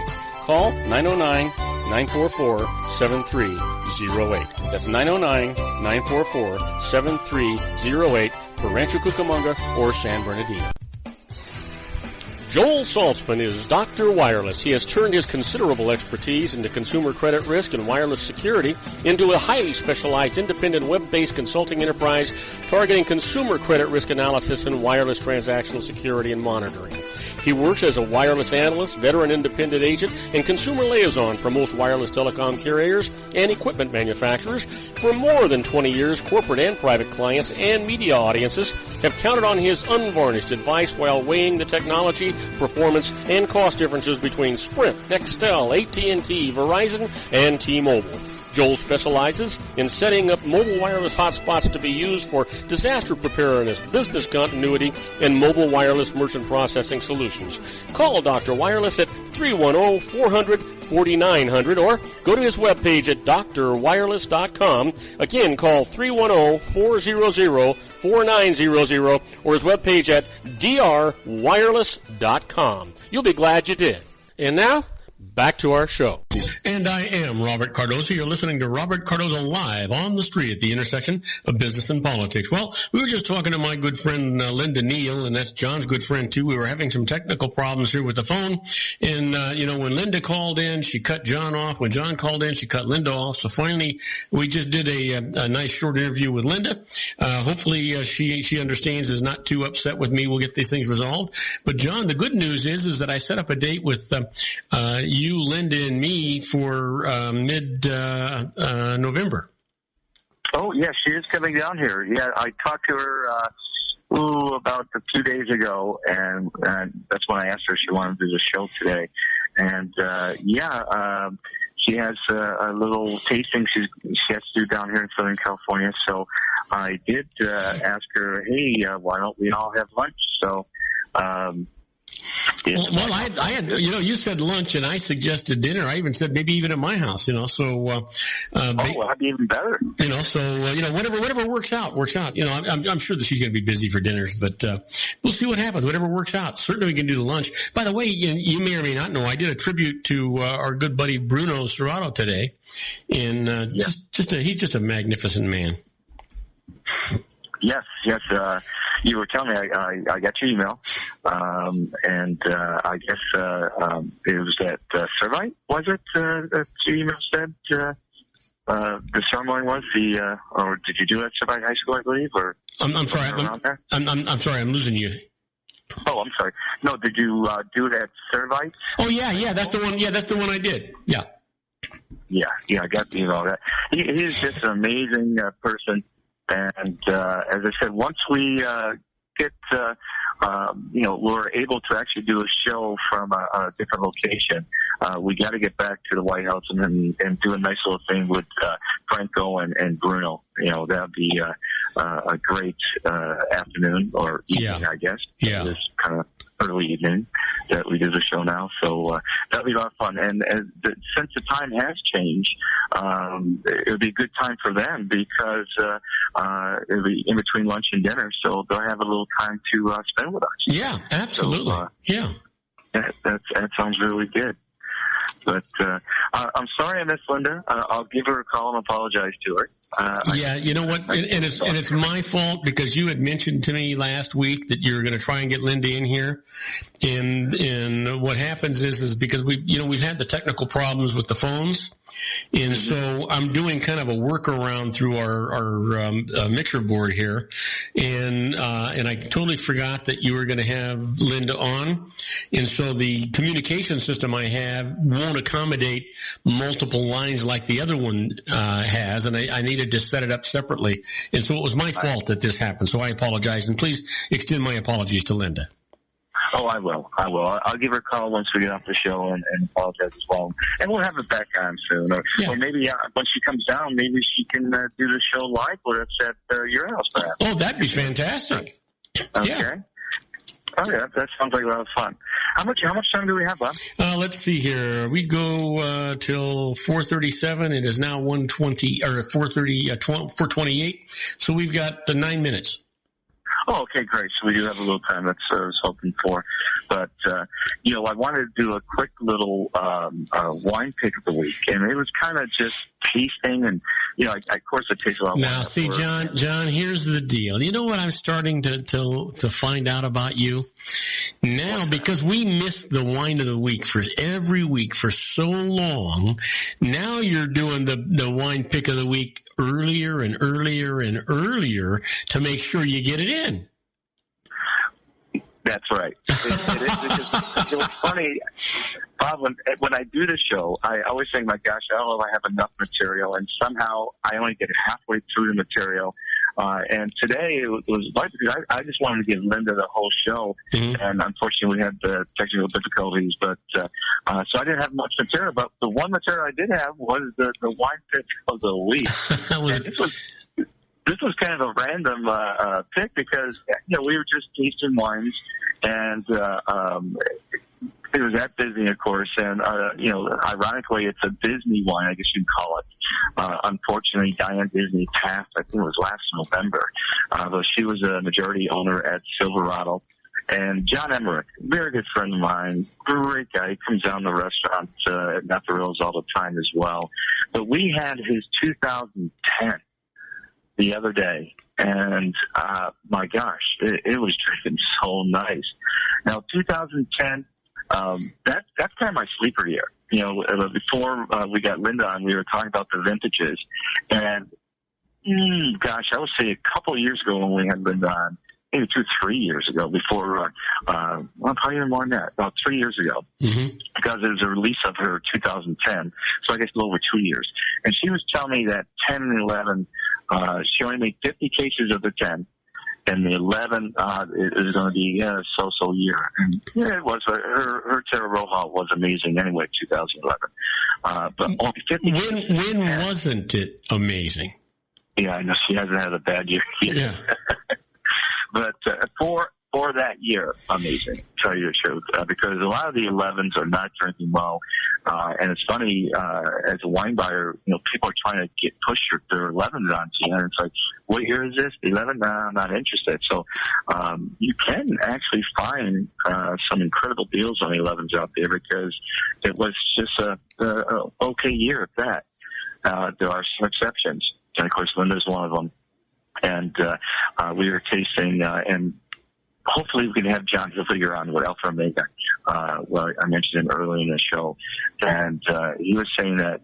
Call 909-944-7308. That's 909-944-7308 for Rancho Cucamonga or San Bernardino. Joel Saltzman is Dr. Wireless. He has turned his considerable expertise into consumer credit risk and wireless security into a highly specialized independent web-based consulting enterprise targeting consumer credit risk analysis and wireless transactional security and monitoring. He works as a wireless analyst, veteran independent agent, and consumer liaison for most wireless telecom carriers and equipment manufacturers. For more than 20 years, corporate and private clients and media audiences have counted on his unvarnished advice while weighing the technology, performance, and cost differences between Sprint, Nextel, AT&T, Verizon, and T-Mobile. Joel specializes in setting up mobile wireless hotspots to be used for disaster preparedness, business continuity, and mobile wireless merchant processing solutions. Call Dr. Wireless at 310-400-4900 or go to his webpage at drwireless.com. Again, call 310-400-4900 or his webpage at drwireless.com. You'll be glad you did. And now, back to our show. And I am Robert Cardoza. You're listening to Robert Cardoza Live on the street at the intersection of business and politics. Well, we were just talking to my good friend Linda Neal, and that's John's good friend too. We were having some technical problems here with the phone. And, when Linda called in, she cut John off. When John called in, she cut Linda off. So finally, we just did a nice short interview with Linda. Hopefully she understands, is not too upset with me. We'll get these things resolved. But John, the good news is that I set up a date with you, Linda, and me for mid-November. Oh, yeah, she is coming down here. Yeah, I talked to her about 2 days ago, and that's when I asked her if she wanted to do the show today. And, she has a little tasting she has to do down here in Southern California. So I did ask her, hey, why don't we all have lunch? So Well, I had, you said lunch and I suggested dinner. I even said maybe even at my house, so. That'd be even better. Whatever works out. I'm sure that she's going to be busy for dinners, but, we'll see what happens. Whatever works out. Certainly we can do the lunch. By the way, you may or may not know, I did a tribute to, our good buddy Bruno Serrato today. And, he's just a magnificent man. Yes. You were telling me I got your email, and I guess it was that Servite, was it? That your email said the ceremony was or did you do it at Servite High School, I believe, or I'm sorry, I'm sorry, I'm losing you. Oh, I'm sorry. No, did you do it at Servite? Oh yeah, that's the one. Yeah, that's the one I did. Yeah, I got the email. That he's just an amazing person. And as I said, once we get, we're able to actually do a show from a different location, we got to get back to the White House and do a nice little thing with Franco and Bruno. That'd be a great afternoon or evening, I guess. Yeah. It's kind of early evening that we do the show now, so that'll be a lot of fun. And since the time has changed, it'll be a good time for them because it'll be in between lunch and dinner, so they'll have a little time to spend with us. Yeah, absolutely. So, yeah, that sounds really good. But I'm sorry I missed Linda. I'll give her a call and apologize to her. You know what? And it's my fault because you had mentioned to me last week that you're going to try and get Linda in here. And what happens is because we've had the technical problems with the phones. And so I'm doing kind of a workaround through our mixer board here. And I totally forgot that you were going to have Linda on. And so the communication system I have won't accommodate multiple lines like the other one has. And I needed to set it up separately. And so it was my fault that this happened. So I apologize. And please extend my apologies to Linda. Oh, I will. I'll give her a call once we get off the show and apologize as well. And we'll have her back on soon. Or maybe when she comes down, maybe she can do the show live with us at your house, perhaps. Oh, that'd be fantastic. Okay. Yeah. Oh, yeah, that sounds like a lot of fun. How much time do we have left? Let's see here. We go till 4:37. It is now 1:20 or 4:28. So we've got 9 minutes. Oh, okay, great. So we do have a little time. That's what I was hoping for. But, I wanted to do a quick little wine pick of the week. And it was kind of just tasting and, of course it tastes a lot. Now, see, John, here's the deal. You know what I'm starting to find out about you? Now, because we missed the wine of the week for every week for so long, now you're doing the wine pick of the week earlier and earlier and earlier to make sure you get it in. That's right. It was funny, Bob, when I do the show, I always think, my gosh, I don't know if I have enough material, and somehow I only get halfway through the material. And today it was like, because I just wanted to give Linda the whole show, and unfortunately we had the technical difficulties, but so I didn't have much material, but the one material I did have was the wine pick of the week. This was kind of a random pick because we were just tasting wines, and it was at Disney, of course, and ironically, it's a Disney wine, I guess you'd call it. Unfortunately, Diane Disney passed. I think it was last November, though she was a majority owner at Silverado. And John Emmerich, very good friend of mine, great guy. He comes down to the restaurant at Nefferil's all the time as well. But we had his 2010. The other day, and my gosh, it was drinking so nice. Now, 2010, that's kind of my sleeper year. Before we got Linda on, we were talking about the vintages, and gosh, I would say a couple of years ago when we had Linda on, maybe 2-3 years ago, before, probably even more than that, about 3 years ago, because it was a release of her 2010, so I guess a little over 2 years. And she was telling me that 10 and 11, she only made 50 cases of the 10, and the 11 is going to be a so-so year. And it was. Her Terra Roja was amazing anyway, 2011. But only 50 cases. When wasn't it amazing? Yeah, I know. She hasn't had a bad year yet. Yeah. But for that year, amazing, to tell you the truth, because a lot of the 11s are not drinking well. And it's funny, as a wine buyer, people are trying to push their 11s onto you, and it's like, what year is this? 11? No, I'm not interested. So you can actually find some incredible deals on the 11s out there because it was just a okay year at that. There are some exceptions, and of course, Linda's one of them. And we were tasting, and hopefully we can have John Hilfiger on with Alpha Omega. Well, I mentioned him early in the show, and he was saying that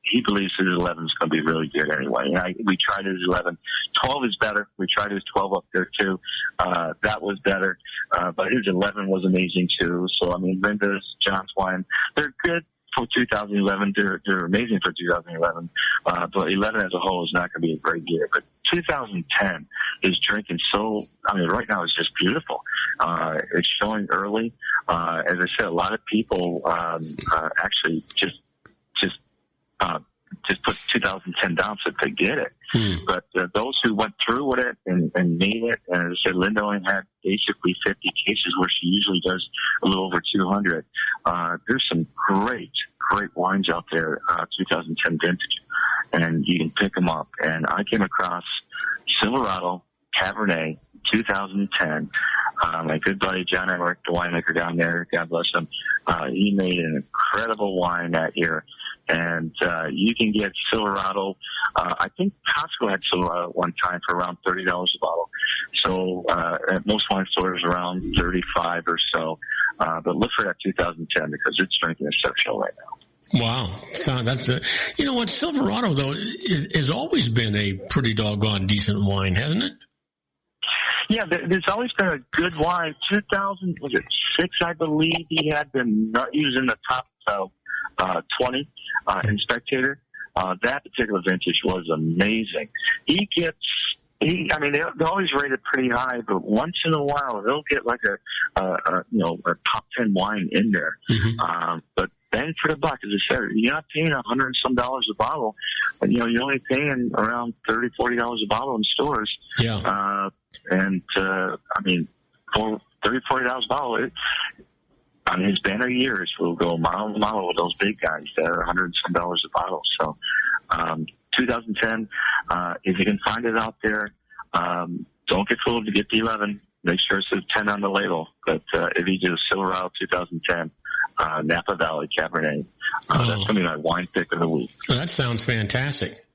he believes his 11 is going to be really good anyway. And we tried his 11. 12 is better. We tried his 12 up there too. That was better, but his 11 was amazing too. So I mean, Linda's, John's wine, they're good for 2011. They're amazing for 2011. But 11 as a whole is not going to be a great year. But 2010 is drinking so, right now it's just beautiful. It's showing early. As I said, a lot of people actually just put 2010 down so they get it. But those who went through with it and made it, and as I said, Linda only had basically 50 cases where she usually does a little over 200. There's some great wines out there, 2010 vintage, and you can pick them up. And I came across Silverado Cabernet 2010. My good buddy John Emmerich, the winemaker down there, God bless him, he made an incredible wine that year. And you can get Silverado. I think Costco had Silverado at one time for around $30 a bottle. So at most wine stores, around $35 or so. But look for that 2010 because it's drinking exceptional right now. Wow. So that's you know what? Silverado, though, has always been a pretty doggone decent wine, hasn't it? Yeah, there's always been a good wine. 2006, I believe, he had been using the top 20 in Spectator. That particular vintage was amazing. They're always rated pretty high, but once in a while they'll get like a top 10 wine in there. But bang for the buck, as I said, you're not paying $100 and some a bottle, but you're only paying around $30, $40 a bottle in stores. Yeah. For $30, $40 a bottle, on his banner years, we'll go mile to mile with those big guys that are $100 and some a bottle. So, 2010, if you can find it out there, don't get fooled to get the 11. Make sure it says 10 on the label. But if you do Silverado 2010, Napa Valley Cabernet, that's going to be my wine pick of the week. Well, that sounds fantastic.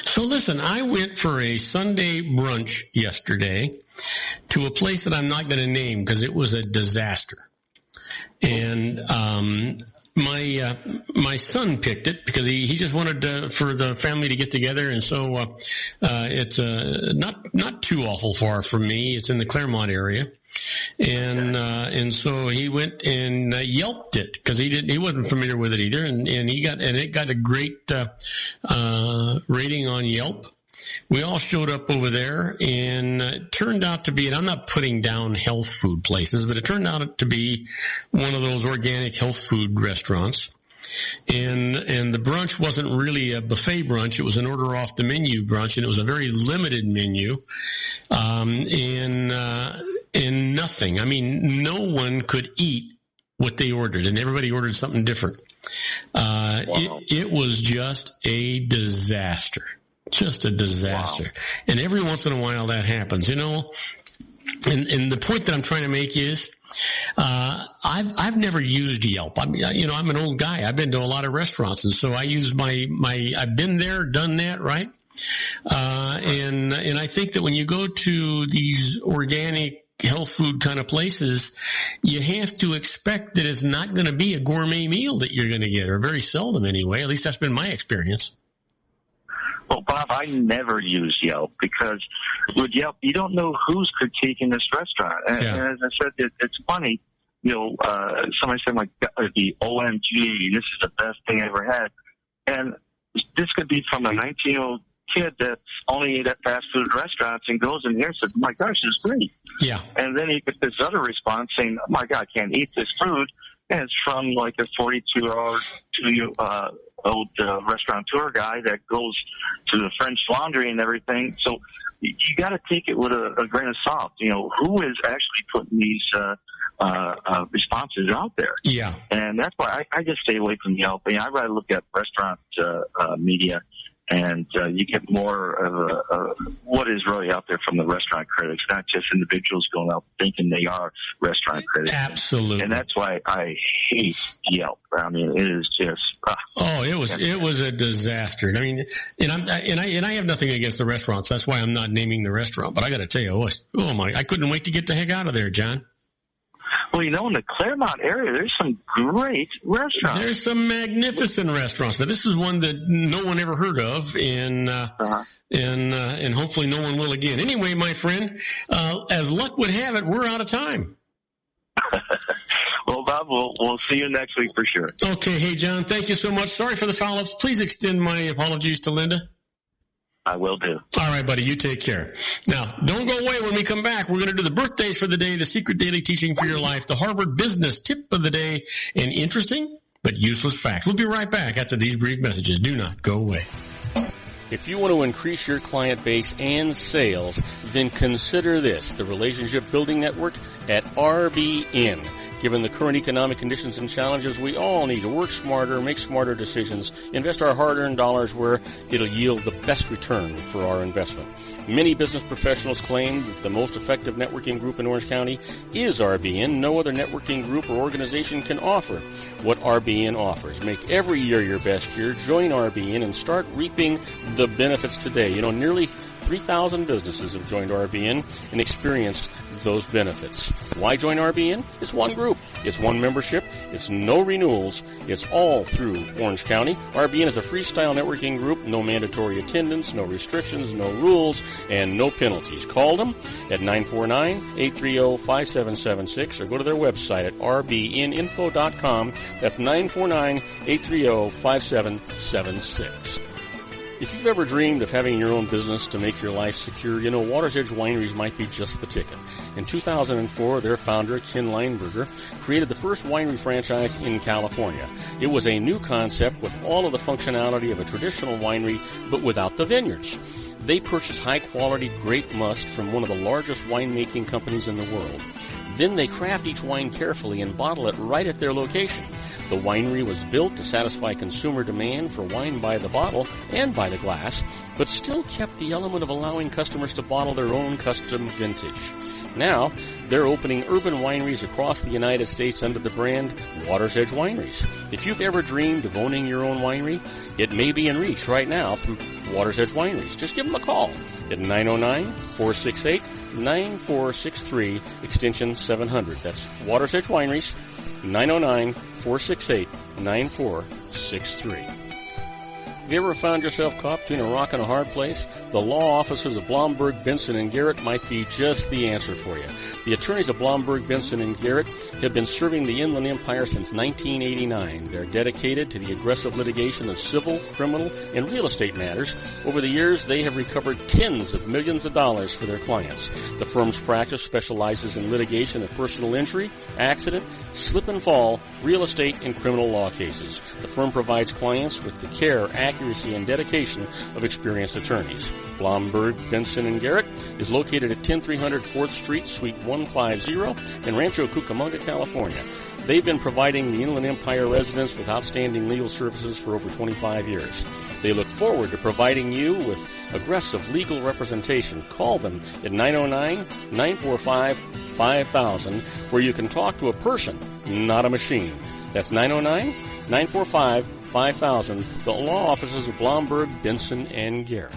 So listen, I went for a Sunday brunch yesterday to a place that I'm not going to name because it was a disaster. And my son picked it because he just wanted for the family to get together, and so it's not too awful far from me. It's in the Claremont area, and so he went and Yelped it because he wasn't familiar with it either, and it got a great rating on Yelp. We all showed up over there, and it turned out to be, and I'm not putting down health food places, but it turned out to be one of those organic health food restaurants. And the brunch wasn't really a buffet brunch. It was an order off the menu brunch, and it was a very limited menu. And nothing. I mean, no one could eat what they ordered, and everybody ordered something different. Wow. It was just a disaster. Just a disaster. Wow. And every once in a while that happens, And the point that I'm trying to make is, I've never used Yelp. I'm an old guy. I've been to a lot of restaurants, and so I use I've been there, done that, right? And I think that when you go to these organic health food kind of places, you have to expect that it's not going to be a gourmet meal that you're going to get, or very seldom anyway. At least that's been my experience. Well, Bob, I never use Yelp because with Yelp, you don't know who's critiquing this restaurant. And as I said, it's funny. Somebody said, like, the OMG, this is the best thing I ever had. And this could be from a 19-year-old kid that's only ate at fast food restaurants and goes in here and says, oh, my gosh, this is great. Yeah. And then you get this other response saying, oh, my God, I can't eat this food. And it's from, like, a 42-year-old restaurateur guy that goes to the French Laundry and everything. So you got to take it with a grain of salt. Who is actually putting these responses out there? Yeah. And that's why I just stay away from Yelp. I'd rather look at restaurant media, and you get more of what is really out there from the restaurant critics, not just individuals going out thinking they are restaurant critics. Absolutely. And that's why I hate Yelp. I mean, it is just it was a disaster. I mean, and I have nothing against the restaurants. That's why I'm not naming the restaurant. But I got to tell you, I couldn't wait to get the heck out of there, John. Well, in the Claremont area, there's some great restaurants. There's some magnificent restaurants. Now, this is one that no one ever heard of, and hopefully no one will again. Anyway, my friend, as luck would have it, we're out of time. Well, Bob, we'll see you next week for sure. Okay. Hey, John, thank you so much. Sorry for the follow-ups. Please extend my apologies to Linda. I will do. All right, buddy. You take care. Now, don't go away. When we come back, we're going to do the birthdays for the day, the secret daily teaching for your life, the Harvard business tip of the day, and interesting but useless facts. We'll be right back after these brief messages. Do not go away. If you want to increase your client base and sales, then consider this, the Relationship Building Network at RBN. Given the current economic conditions and challenges, we all need to work smarter, make smarter decisions, invest our hard-earned dollars where it'll yield the best return for our investment. Many business professionals claim that the most effective networking group in Orange County is RBN. No other networking group or organization can offer what RBN offers. Make every year your best year. Join RBN and start reaping the benefits today. Nearly 3,000 businesses have joined RBN and experienced those benefits. Why join RBN? It's one group. It's one membership. It's no renewals. It's all through Orange County. RBN is a freestyle networking group. No mandatory attendance, no restrictions, no rules, and no penalties. Call them at 949-830-5776 or go to their website at rbninfo.com. That's 949-830-5776. If you've ever dreamed of having your own business to make your life secure, Water's Edge Wineries might be just the ticket. In 2004, their founder, Ken Lineberger, created the first winery franchise in California. It was a new concept with all of the functionality of a traditional winery, but without the vineyards. They purchased high-quality grape must from one of the largest winemaking companies in the world. Then they craft each wine carefully and bottle it right at their location. The winery was built to satisfy consumer demand for wine by the bottle and by the glass, but still kept the element of allowing customers to bottle their own custom vintage. Now, they're opening urban wineries across the United States under the brand Water's Edge Wineries. If you've ever dreamed of owning your own winery, it may be in reach right now through Water's Edge Wineries. Just give them a call at 909-468-9400. 909-9463, extension 700. That's Water's Edge Wineries, 909-468-9463. Have you ever found yourself caught between a rock and a hard place? The law offices of Blomberg, Benson, and Garrett might be just the answer for you. The attorneys of Blomberg, Benson, and Garrett have been serving the Inland Empire since 1989. They're dedicated to the aggressive litigation of civil, criminal, and real estate matters. Over the years, they have recovered tens of millions of dollars for their clients. The firm's practice specializes in litigation of personal injury, accident, slip and fall, real estate, and criminal law cases. The firm provides clients with the care, accuracy, and dedication of experienced attorneys. Blomberg, Benson, and Garrett is located at 10300 4th Street, Suite 150 in Rancho Cucamonga, California. They've been providing the Inland Empire residents with outstanding legal services for over 25 years. They look forward to providing you with aggressive legal representation. Call them at 909-945-5000, where you can talk to a person, not a machine. That's 909-945-5000, the law offices of Blomberg, Benson, and Garrett.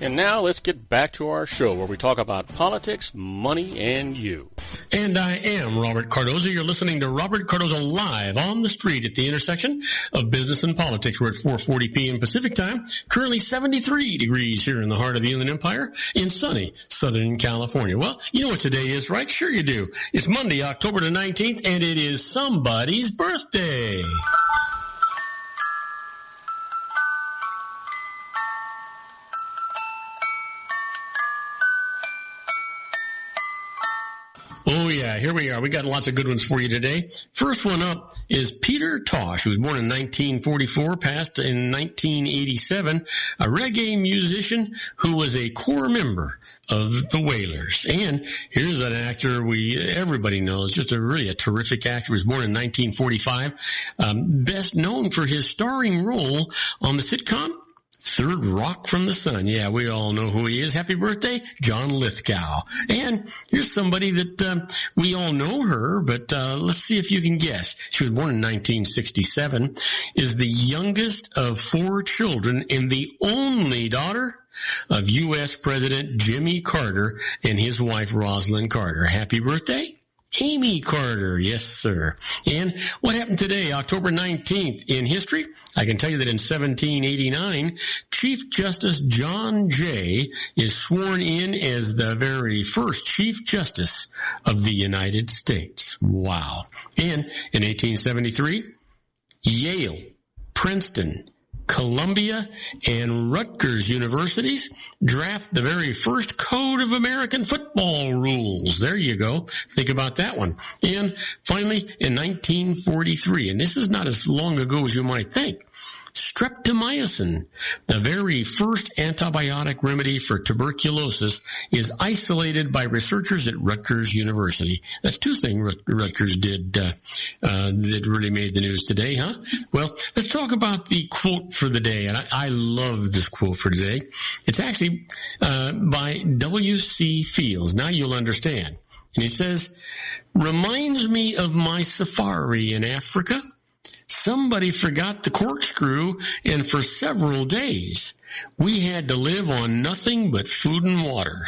And now let's get back to our show where we talk about politics, money, and you. And I am Robert Cardoza. You're listening to Robert Cardoza Live on the street at the intersection of business and politics. We're at 4:40 p.m. Pacific time. Currently 73 degrees here in the heart of the Inland Empire in sunny Southern California. Well, you know what today is, right? Sure you do. It's Monday, October the 19th, and it is somebody's birthday. Oh, yeah, here we are. We got lots of good ones for you today. First one up is Peter Tosh, who was born in 1944, passed in 1987, a reggae musician who was a core member of the Wailers. And here's an actor everybody knows, just a terrific actor. He was born in 1945, best known for his starring role on the sitcom Third Rock from the Sun. Yeah, we all know who he is. Happy birthday, John Lithgow. And here's somebody that we all know her, but let's see if you can guess. She was born in 1967, is the youngest of 4 children and the only daughter of U.S. President Jimmy Carter and his wife Rosalind Carter. Happy birthday, Amy Carter. Yes, sir. And what happened today, October 19th, in history? I can tell you that in 1789, Chief Justice John Jay is sworn in as the very first Chief Justice of the United States. Wow. And in 1873, Yale, Princeton, Columbia, and Rutgers universities draft the very first Code of American Football Rules. There you go. Think about that one. And finally, in 1943, and this is not as long ago as you might think, streptomycin, the very first antibiotic remedy for tuberculosis, is isolated by researchers at Rutgers University. That's 2 things Rutgers did that really made the news today, huh? Well, let's talk about the quote for the day, and I love this quote for today. It's actually by W.C. Fields. Now you'll understand. And he says, "Reminds me of my safari in Africa. Somebody forgot the corkscrew, and for several days, we had to live on nothing but food and water."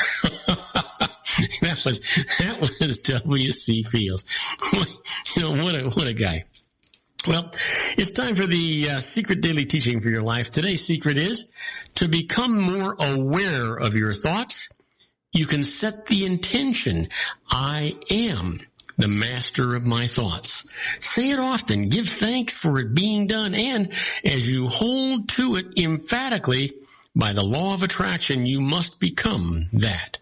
That was W.C. Fields. What a guy. Well, it's time for the secret daily teaching for your life. Today's secret is to become more aware of your thoughts. You can set the intention, I am the master of my thoughts. Say it often. Give thanks for it being done. And as you hold to it emphatically, by the law of attraction, you must become that.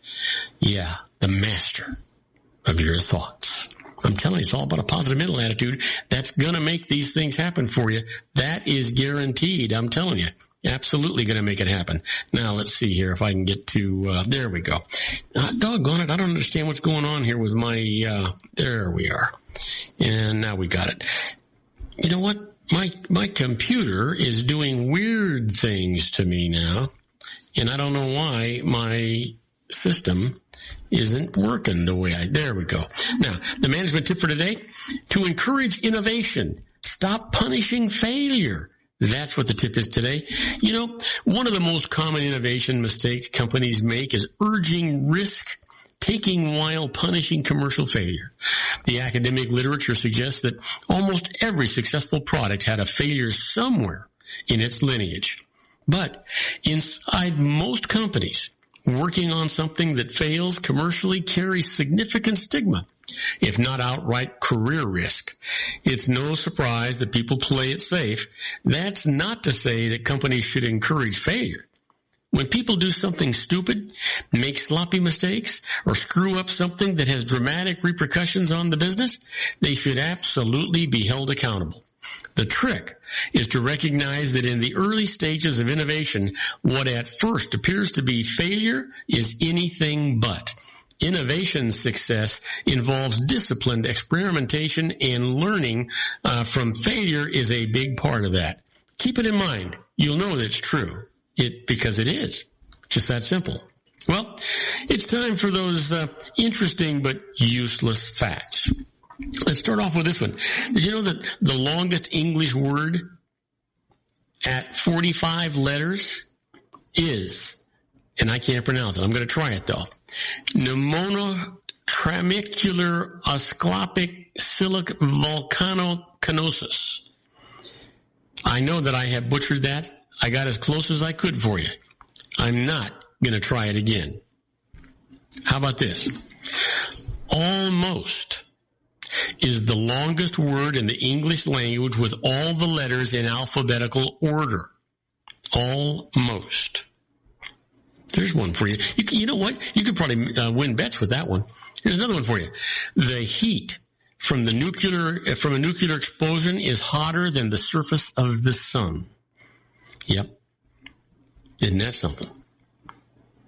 Yeah, the master of your thoughts. I'm telling you, it's all about a positive mental attitude. That's going to make these things happen for you. That is guaranteed. I'm telling you. Absolutely going to make it happen. Now, let's see here if I can get to, there we go. Doggone it, I don't understand what's going on here with my, there we are. And now we got it. You know what? My computer is doing weird things to me now, and I don't know why my system isn't working the way there we go. Now, the management tip for today, to encourage innovation, stop punishing failure. That's what the tip is today. You know, one of the most common innovation mistakes companies make is urging risk-taking while punishing commercial failure. The academic literature suggests that almost every successful product had a failure somewhere in its lineage. But inside most companies, working on something that fails commercially carries significant stigma, if not outright career risk. It's no surprise that people play it safe. That's not to say that companies should encourage failure. When people do something stupid, make sloppy mistakes, or screw up something that has dramatic repercussions on the business, they should absolutely be held accountable. The trick is to recognize that in the early stages of innovation, what at first appears to be failure is anything but. Innovation success involves disciplined experimentation, and learning from failure is a big part of that. Keep it in mind. You'll know that it's true. Because it is. Just that simple. Well, it's time for those interesting but useless facts. Let's start off with this one. Did you know that the longest English word at 45 letters is, and I can't pronounce it, I'm going to try it though, pneumotracheal osclopic silic volcanocanosis. I know that I have butchered that. I got as close as I could for you. I'm not going to try it again. How about this? Almost is the longest word in the English language with all the letters in alphabetical order. Almost. There's one for you. You know what? You could probably win bets with that one. Here's another one for you. The heat from a nuclear explosion is hotter than the surface of the sun. Yep. Isn't that something?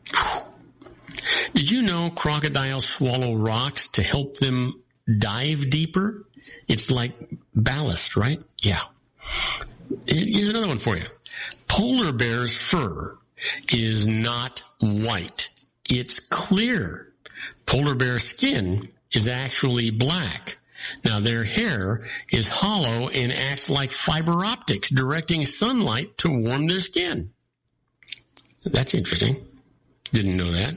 Whew. Did you know crocodiles swallow rocks to help them dive deeper? It's like ballast, right? Yeah. Here's another one for you. Polar bear's fur is not white. It's clear. Polar bear skin is actually black. Now, their hair is hollow and acts like fiber optics, directing sunlight to warm their skin. That's interesting. Didn't know that.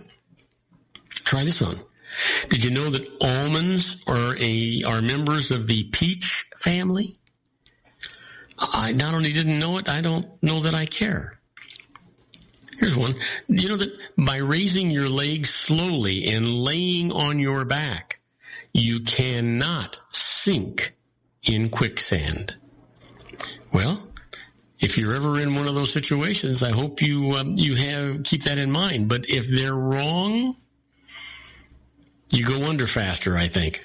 Try this one. Did you know that almonds are members of the peach family? I not only didn't know it, I don't know that I care. Here's one. Do you know that by raising your legs slowly and laying on your back, you cannot sink in quicksand? Well, if you're ever in one of those situations, I hope you keep that in mind. But if they're wrong, you go under faster, I think.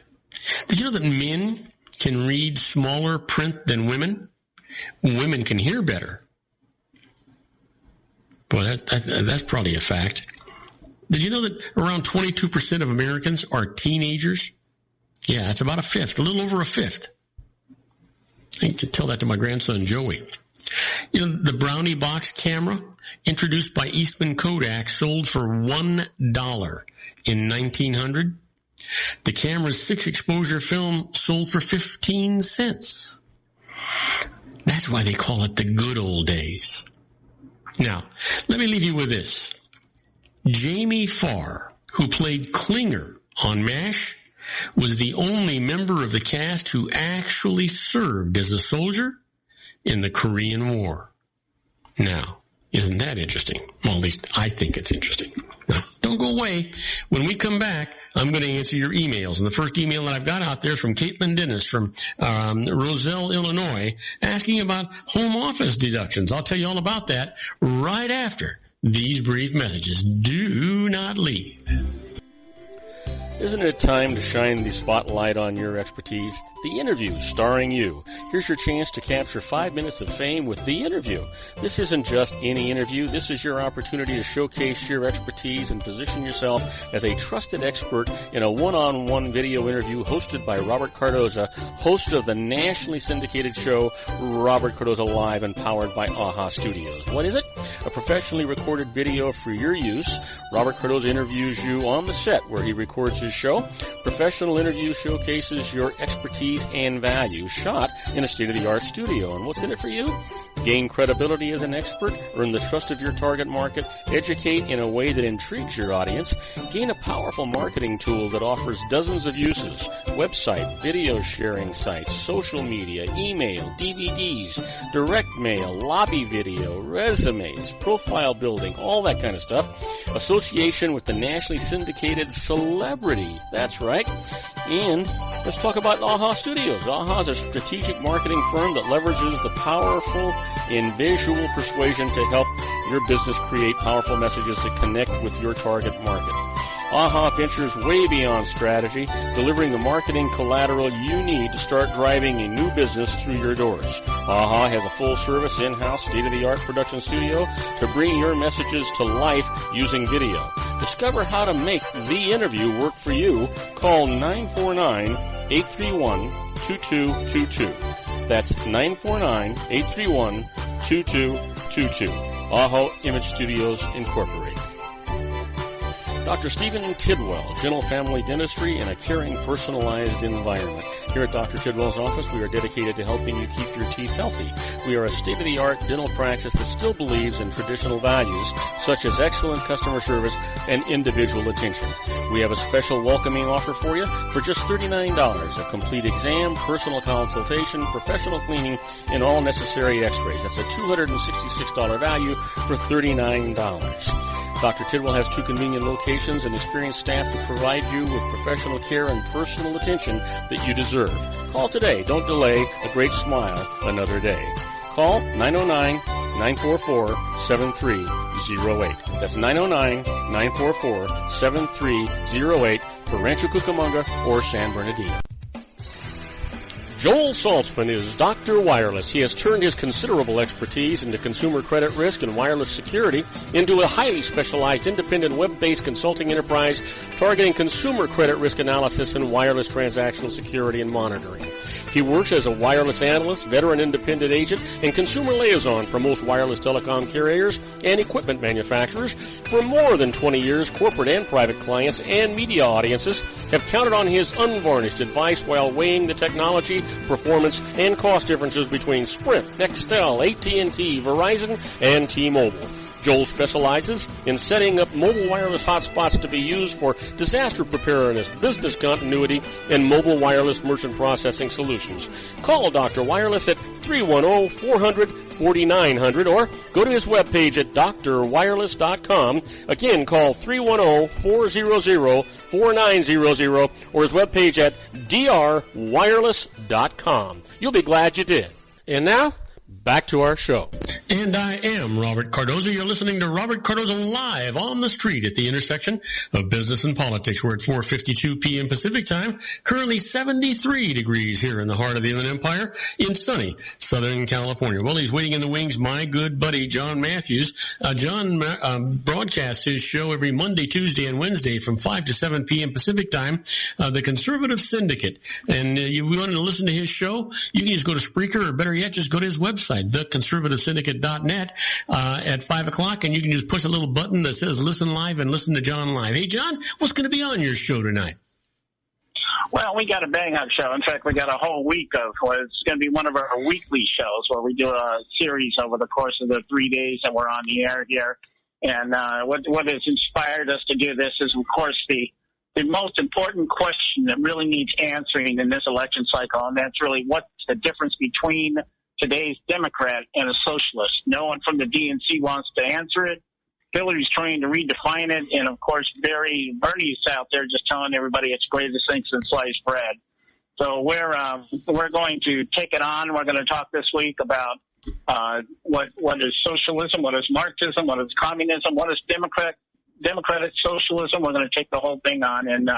Did you know that men can read smaller print than women? Women can hear better. Well, that's probably a fact. Did you know that around 22% of Americans are teenagers? Yeah, that's about a fifth, a little over a fifth. I can tell that to my grandson, Joey. You know, the Brownie box camera, introduced by Eastman Kodak, sold for $1 in 1900. The camera's 6-exposure film sold for 15 cents. That's why they call it the good old days. Now, let me leave you with this. Jamie Farr, who played Klinger on MASH, was the only member of the cast who actually served as a soldier in the Korean War. Now, isn't that interesting? Well, at least I think it's interesting. Now, don't go away. When we come back, I'm going to answer your emails. And the first email that I've got out there is from Caitlin Dennis from Roselle, Illinois, asking about home office deductions. I'll tell you all about that right after these brief messages. Do not leave. Isn't it time to shine the spotlight on your expertise? The Interview, starring you. Here's your chance to capture 5 minutes of fame with The Interview. This isn't just any interview. This is your opportunity to showcase your expertise and position yourself as a trusted expert in a one-on-one video interview hosted by Robert Cardoza, host of the nationally syndicated show Robert Cardoza Live and powered by AHA Studios. What is it? A professionally recorded video for your use. Robert Cardoza interviews you on the set where he records his show. Professional interview showcases your expertise and value, shot in a state-of-the-art studio. And what's in it for you? Gain credibility as an expert, earn the trust of your target market, educate in a way that intrigues your audience, gain a powerful marketing tool that offers dozens of uses, website, video sharing sites, social media, email, DVDs, direct mail, lobby video, resumes, profile building, all that kind of stuff. Association with the nationally syndicated celebrity. That's right. And let's talk about AHA Studios. AHA is a strategic marketing firm that leverages the powerful in visual persuasion to help your business create powerful messages that connect with your target market. AHA ventures way beyond strategy, delivering the marketing collateral you need to start driving a new business through your doors. AHA has a full-service, in-house, state-of-the-art production studio to bring your messages to life using video. Discover how to make the interview work for you. Call 949-831-2222. That's 949-831-2222. AHA Image Studios, Incorporated. Dr. Stephen Tidwell, Dental Family Dentistry in a caring, personalized environment. Here at Dr. Tidwell's office, we are dedicated to helping you keep your teeth healthy. We are a state-of-the-art dental practice that still believes in traditional values, such as excellent customer service and individual attention. We have a special welcoming offer for you for just $39, a complete exam, personal consultation, professional cleaning, and all necessary x-rays. That's a $266 value for $39. Dr. Tidwell has 2 convenient locations and experienced staff to provide you with professional care and personal attention that you deserve. Call today. Don't delay. A great smile another day. Call 909-944-7308. That's 909-944-7308 for Rancho Cucamonga or San Bernardino. Joel Saltzman is Dr. Wireless. He has turned his considerable expertise into consumer credit risk and wireless security into a highly specialized independent web-based consulting enterprise targeting consumer credit risk analysis and wireless transactional security and monitoring. He works as a wireless analyst, veteran independent agent, and consumer liaison for most wireless telecom carriers and equipment manufacturers. For more than 20 years, corporate and private clients and media audiences have counted on his unvarnished advice while weighing the technology, performance, and cost differences between Sprint, Nextel, AT&T, Verizon, and T-Mobile. Joel specializes in setting up mobile wireless hotspots to be used for disaster preparedness, business continuity, and mobile wireless merchant processing solutions. Call Dr. Wireless at 310-400-4900 or go to his webpage at drwireless.com. Again, call 310-400-4900 or his webpage at drwireless.com. You'll be glad you did. And now, back to our show. And I am Robert Cardoza. You're listening to Robert Cardoza live on the street at the intersection of business and politics. We're at 4:52 p.m. Pacific time. Currently 73 degrees here in the heart of the Inland Empire in sunny Southern California. Well, he's waiting in the wings, my good buddy John Matthews. John broadcasts his show every Monday, Tuesday, and Wednesday from 5 to 7 p.m. Pacific time, the Conservative Syndicate. And if you want to listen to his show, you can just go to Spreaker, or better yet, just go to his website, theconservativesyndicate.net at 5 o'clock, and you can just push a little button that says listen live and listen to John live. Hey, John, what's going to be on your show tonight? Well, we got a bang-up show. In fact, we got a whole week of it's going to be one of our weekly shows where we do a series over the course of the 3 days that we're on the air here. And what has inspired us to do this is, of course, the most important question that really needs answering in this election cycle, and that's really what's the difference between today's Democrat and a socialist. No one from the DNC wants to answer it. Hillary's trying to redefine it, and of course, Bernie's out there just telling everybody it's greatest thing since sliced bread. So we're going to take it on. We're going to talk this week about what is socialism, what is Marxism, what is communism, what is democratic socialism. We're going to take the whole thing on and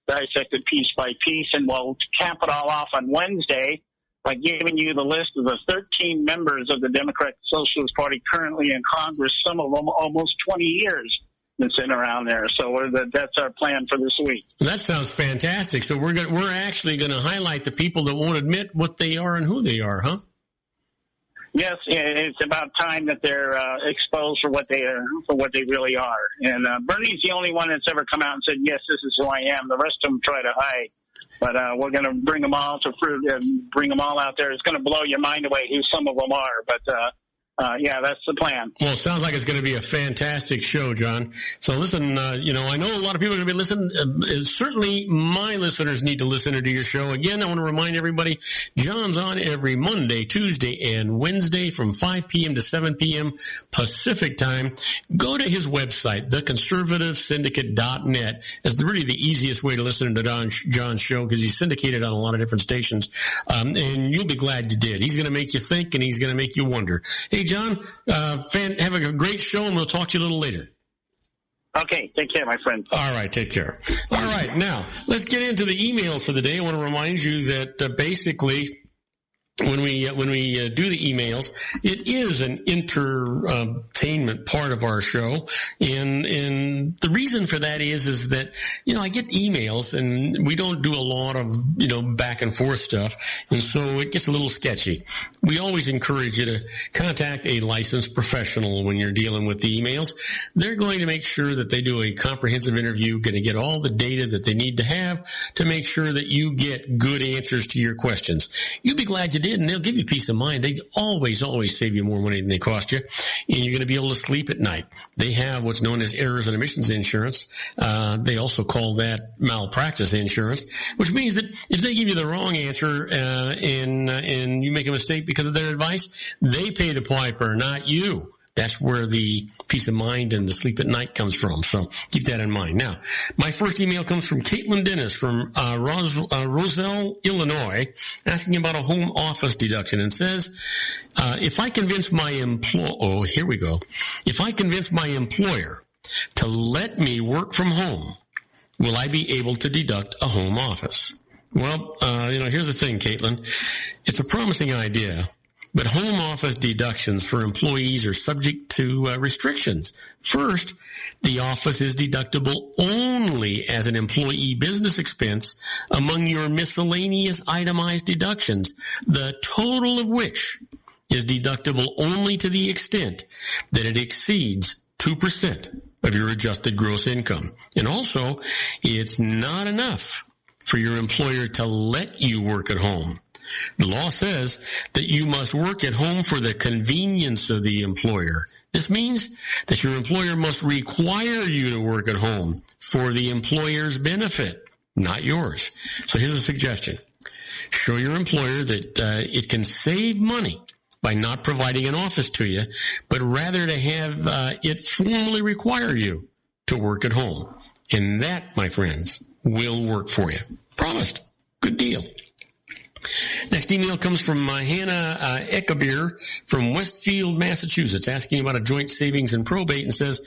dissect it piece by piece, and we'll cap it all off on Wednesday by giving you the list of the 13 members of the Democratic Socialist Party currently in Congress, some of them almost 20 years been sitting around there. So that's our plan for this week. That sounds fantastic. So we're actually going to highlight the people that won't admit what they are and who they are, huh? Yes, it's about time that they're exposed for what they really are. And Bernie's the only one that's ever come out and said, yes, this is who I am. The rest of them try to hide. But we're going to bring them all to fruit and bring them all out there. It's going to blow your mind away who some of them are. But Yeah, that's the plan. Well, it sounds like it's going to be a fantastic show, John. So listen, I know a lot of people are going to be listening. Certainly my listeners need to listen to your show. Again, I want to remind everybody, John's on every Monday, Tuesday, and Wednesday from 5 p.m. to 7 p.m. Pacific time. Go to his website, theconservativesyndicate.net. It's really the easiest way to listen to John's show because he's syndicated on a lot of different stations. And you'll be glad you did. He's going to make you think and he's going to make you wonder. Hey, John, have a great show, and we'll talk to you a little later. Okay, take care, my friend. All right, take care. All right, now, let's get into the emails for the day. I want to remind you that basically when we do the emails, it is an entertainment part of our show, and the reason for that is that I get emails and we don't do a lot of back and forth stuff, and so it gets a little sketchy. We always encourage you to contact a licensed professional when you're dealing with the emails. They're going to make sure that they do a comprehensive interview, going to get all the data that they need to have to make sure that you get good answers to your questions. You'll be glad you did. And they'll give you peace of mind. They always save you more money than they cost you, and you're going to be able to sleep at night. They have what's known as errors and omissions insurance. They also call that malpractice insurance, which means that if they give you the wrong answer and you make a mistake because of their advice, they pay the piper, not you. That's where the peace of mind and the sleep at night comes from. So keep that in mind. Now, my first email comes from Caitlin Dennis from Roselle, Illinois, asking about a home office deduction, and says, if I convince my employer to let me work from home, will I be able to deduct a home office? Well, here's the thing, Caitlin. It's a promising idea. But home office deductions for employees are subject to restrictions. First, the office is deductible only as an employee business expense among your miscellaneous itemized deductions, the total of which is deductible only to the extent that it exceeds 2% of your adjusted gross income. And also, it's not enough for your employer to let you work at home. The law says that you must work at home for the convenience of the employer. This means that your employer must require you to work at home for the employer's benefit, not yours. So here's a suggestion. Show your employer that it can save money by not providing an office to you, but rather to have it formally require you to work at home. And that, my friends, will work for you. Promised. Good deal. Next email comes from Hannah Eckebeer from Westfield, Massachusetts, asking about a joint savings and probate, and says,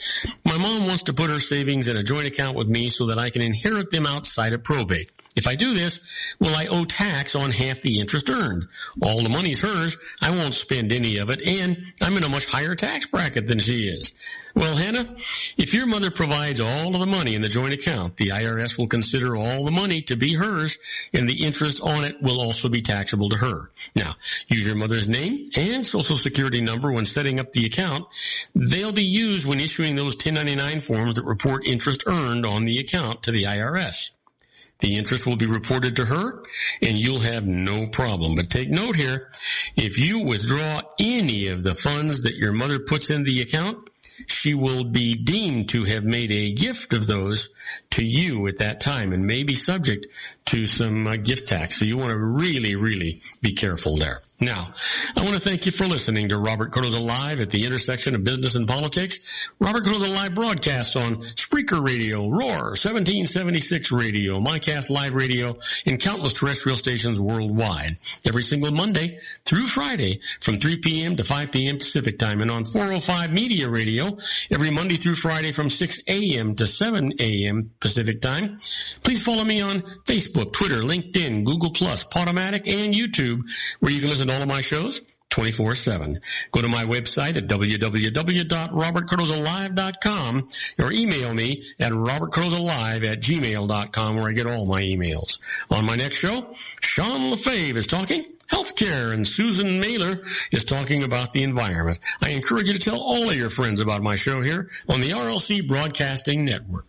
my mom wants to put her savings in a joint account with me so that I can inherit them outside of probate. If I do this, will I owe tax on half the interest earned? All the money's hers. I won't spend any of it, and I'm in a much higher tax bracket than she is. Well, Hannah, if your mother provides all of the money in the joint account, the IRS will consider all the money to be hers, and the interest on it will also be taxable to her. Now, use your mother's name and Social Security number when setting up the account. They'll be used when issuing those 1099 forms that report interest earned on the account to the IRS. The interest will be reported to her, and you'll have no problem. But take note here, if you withdraw any of the funds that your mother puts in the account, she will be deemed to have made a gift of those to you at that time and may be subject to some gift tax. So you want to really, really be careful there. Now, I want to thank you for listening to Robert Cardoza Live at the intersection of business and politics. Robert Cardoza Live broadcasts on Spreaker Radio, Roar, 1776 Radio, MyCast Live Radio, and countless terrestrial stations worldwide. Every single Monday through Friday from 3 p.m. to 5 p.m. Pacific Time, and on 405 Media Radio every Monday through Friday from 6 a.m. to 7 a.m. Pacific Time. Please follow me on Facebook, Twitter, LinkedIn, Google+, Podomatic, and YouTube, where you can listen to all of my shows 24/7. Go to my website at www.robertcardozalive.com or email me at robertcardozalive@gmail.com, where I get all my emails. On my next show, Sean Lefebvre is talking healthcare, and Susan Mailer is talking about the environment. I encourage you to tell all of your friends about my show here on the RLC Broadcasting Network.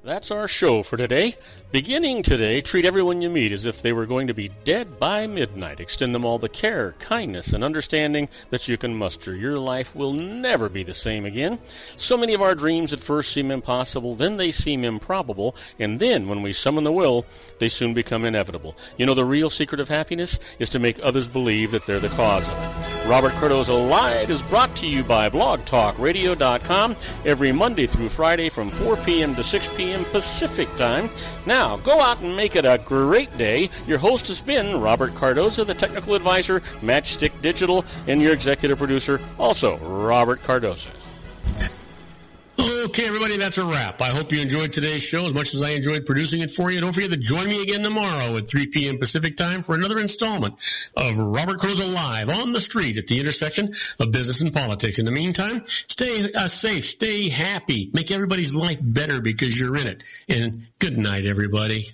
That's our show for today. Beginning today, treat everyone you meet as if they were going to be dead by midnight. Extend them all the care, kindness, and understanding that you can muster. Your life will never be the same again. So many of our dreams at first seem impossible, then they seem improbable, and then when we summon the will, they soon become inevitable. You know, the real secret of happiness is to make others believe that they're the cause of it. Robert Cardoza Live is brought to you by blogtalkradio.com every Monday through Friday from 4 p.m. to 6 p.m. Pacific Time. Now, go out and make it a great day. Your host has been Robert Cardoza, the technical advisor, Matchstick Digital, and your executive producer, also Robert Cardoza. Okay, everybody, that's a wrap. I hope you enjoyed today's show as much as I enjoyed producing it for you. Don't forget to join me again tomorrow at 3 p.m. Pacific Time for another installment of Robert Cardoza Live on the street at the intersection of business and politics. In the meantime, stay safe, stay happy, make everybody's life better because you're in it. And good night, everybody.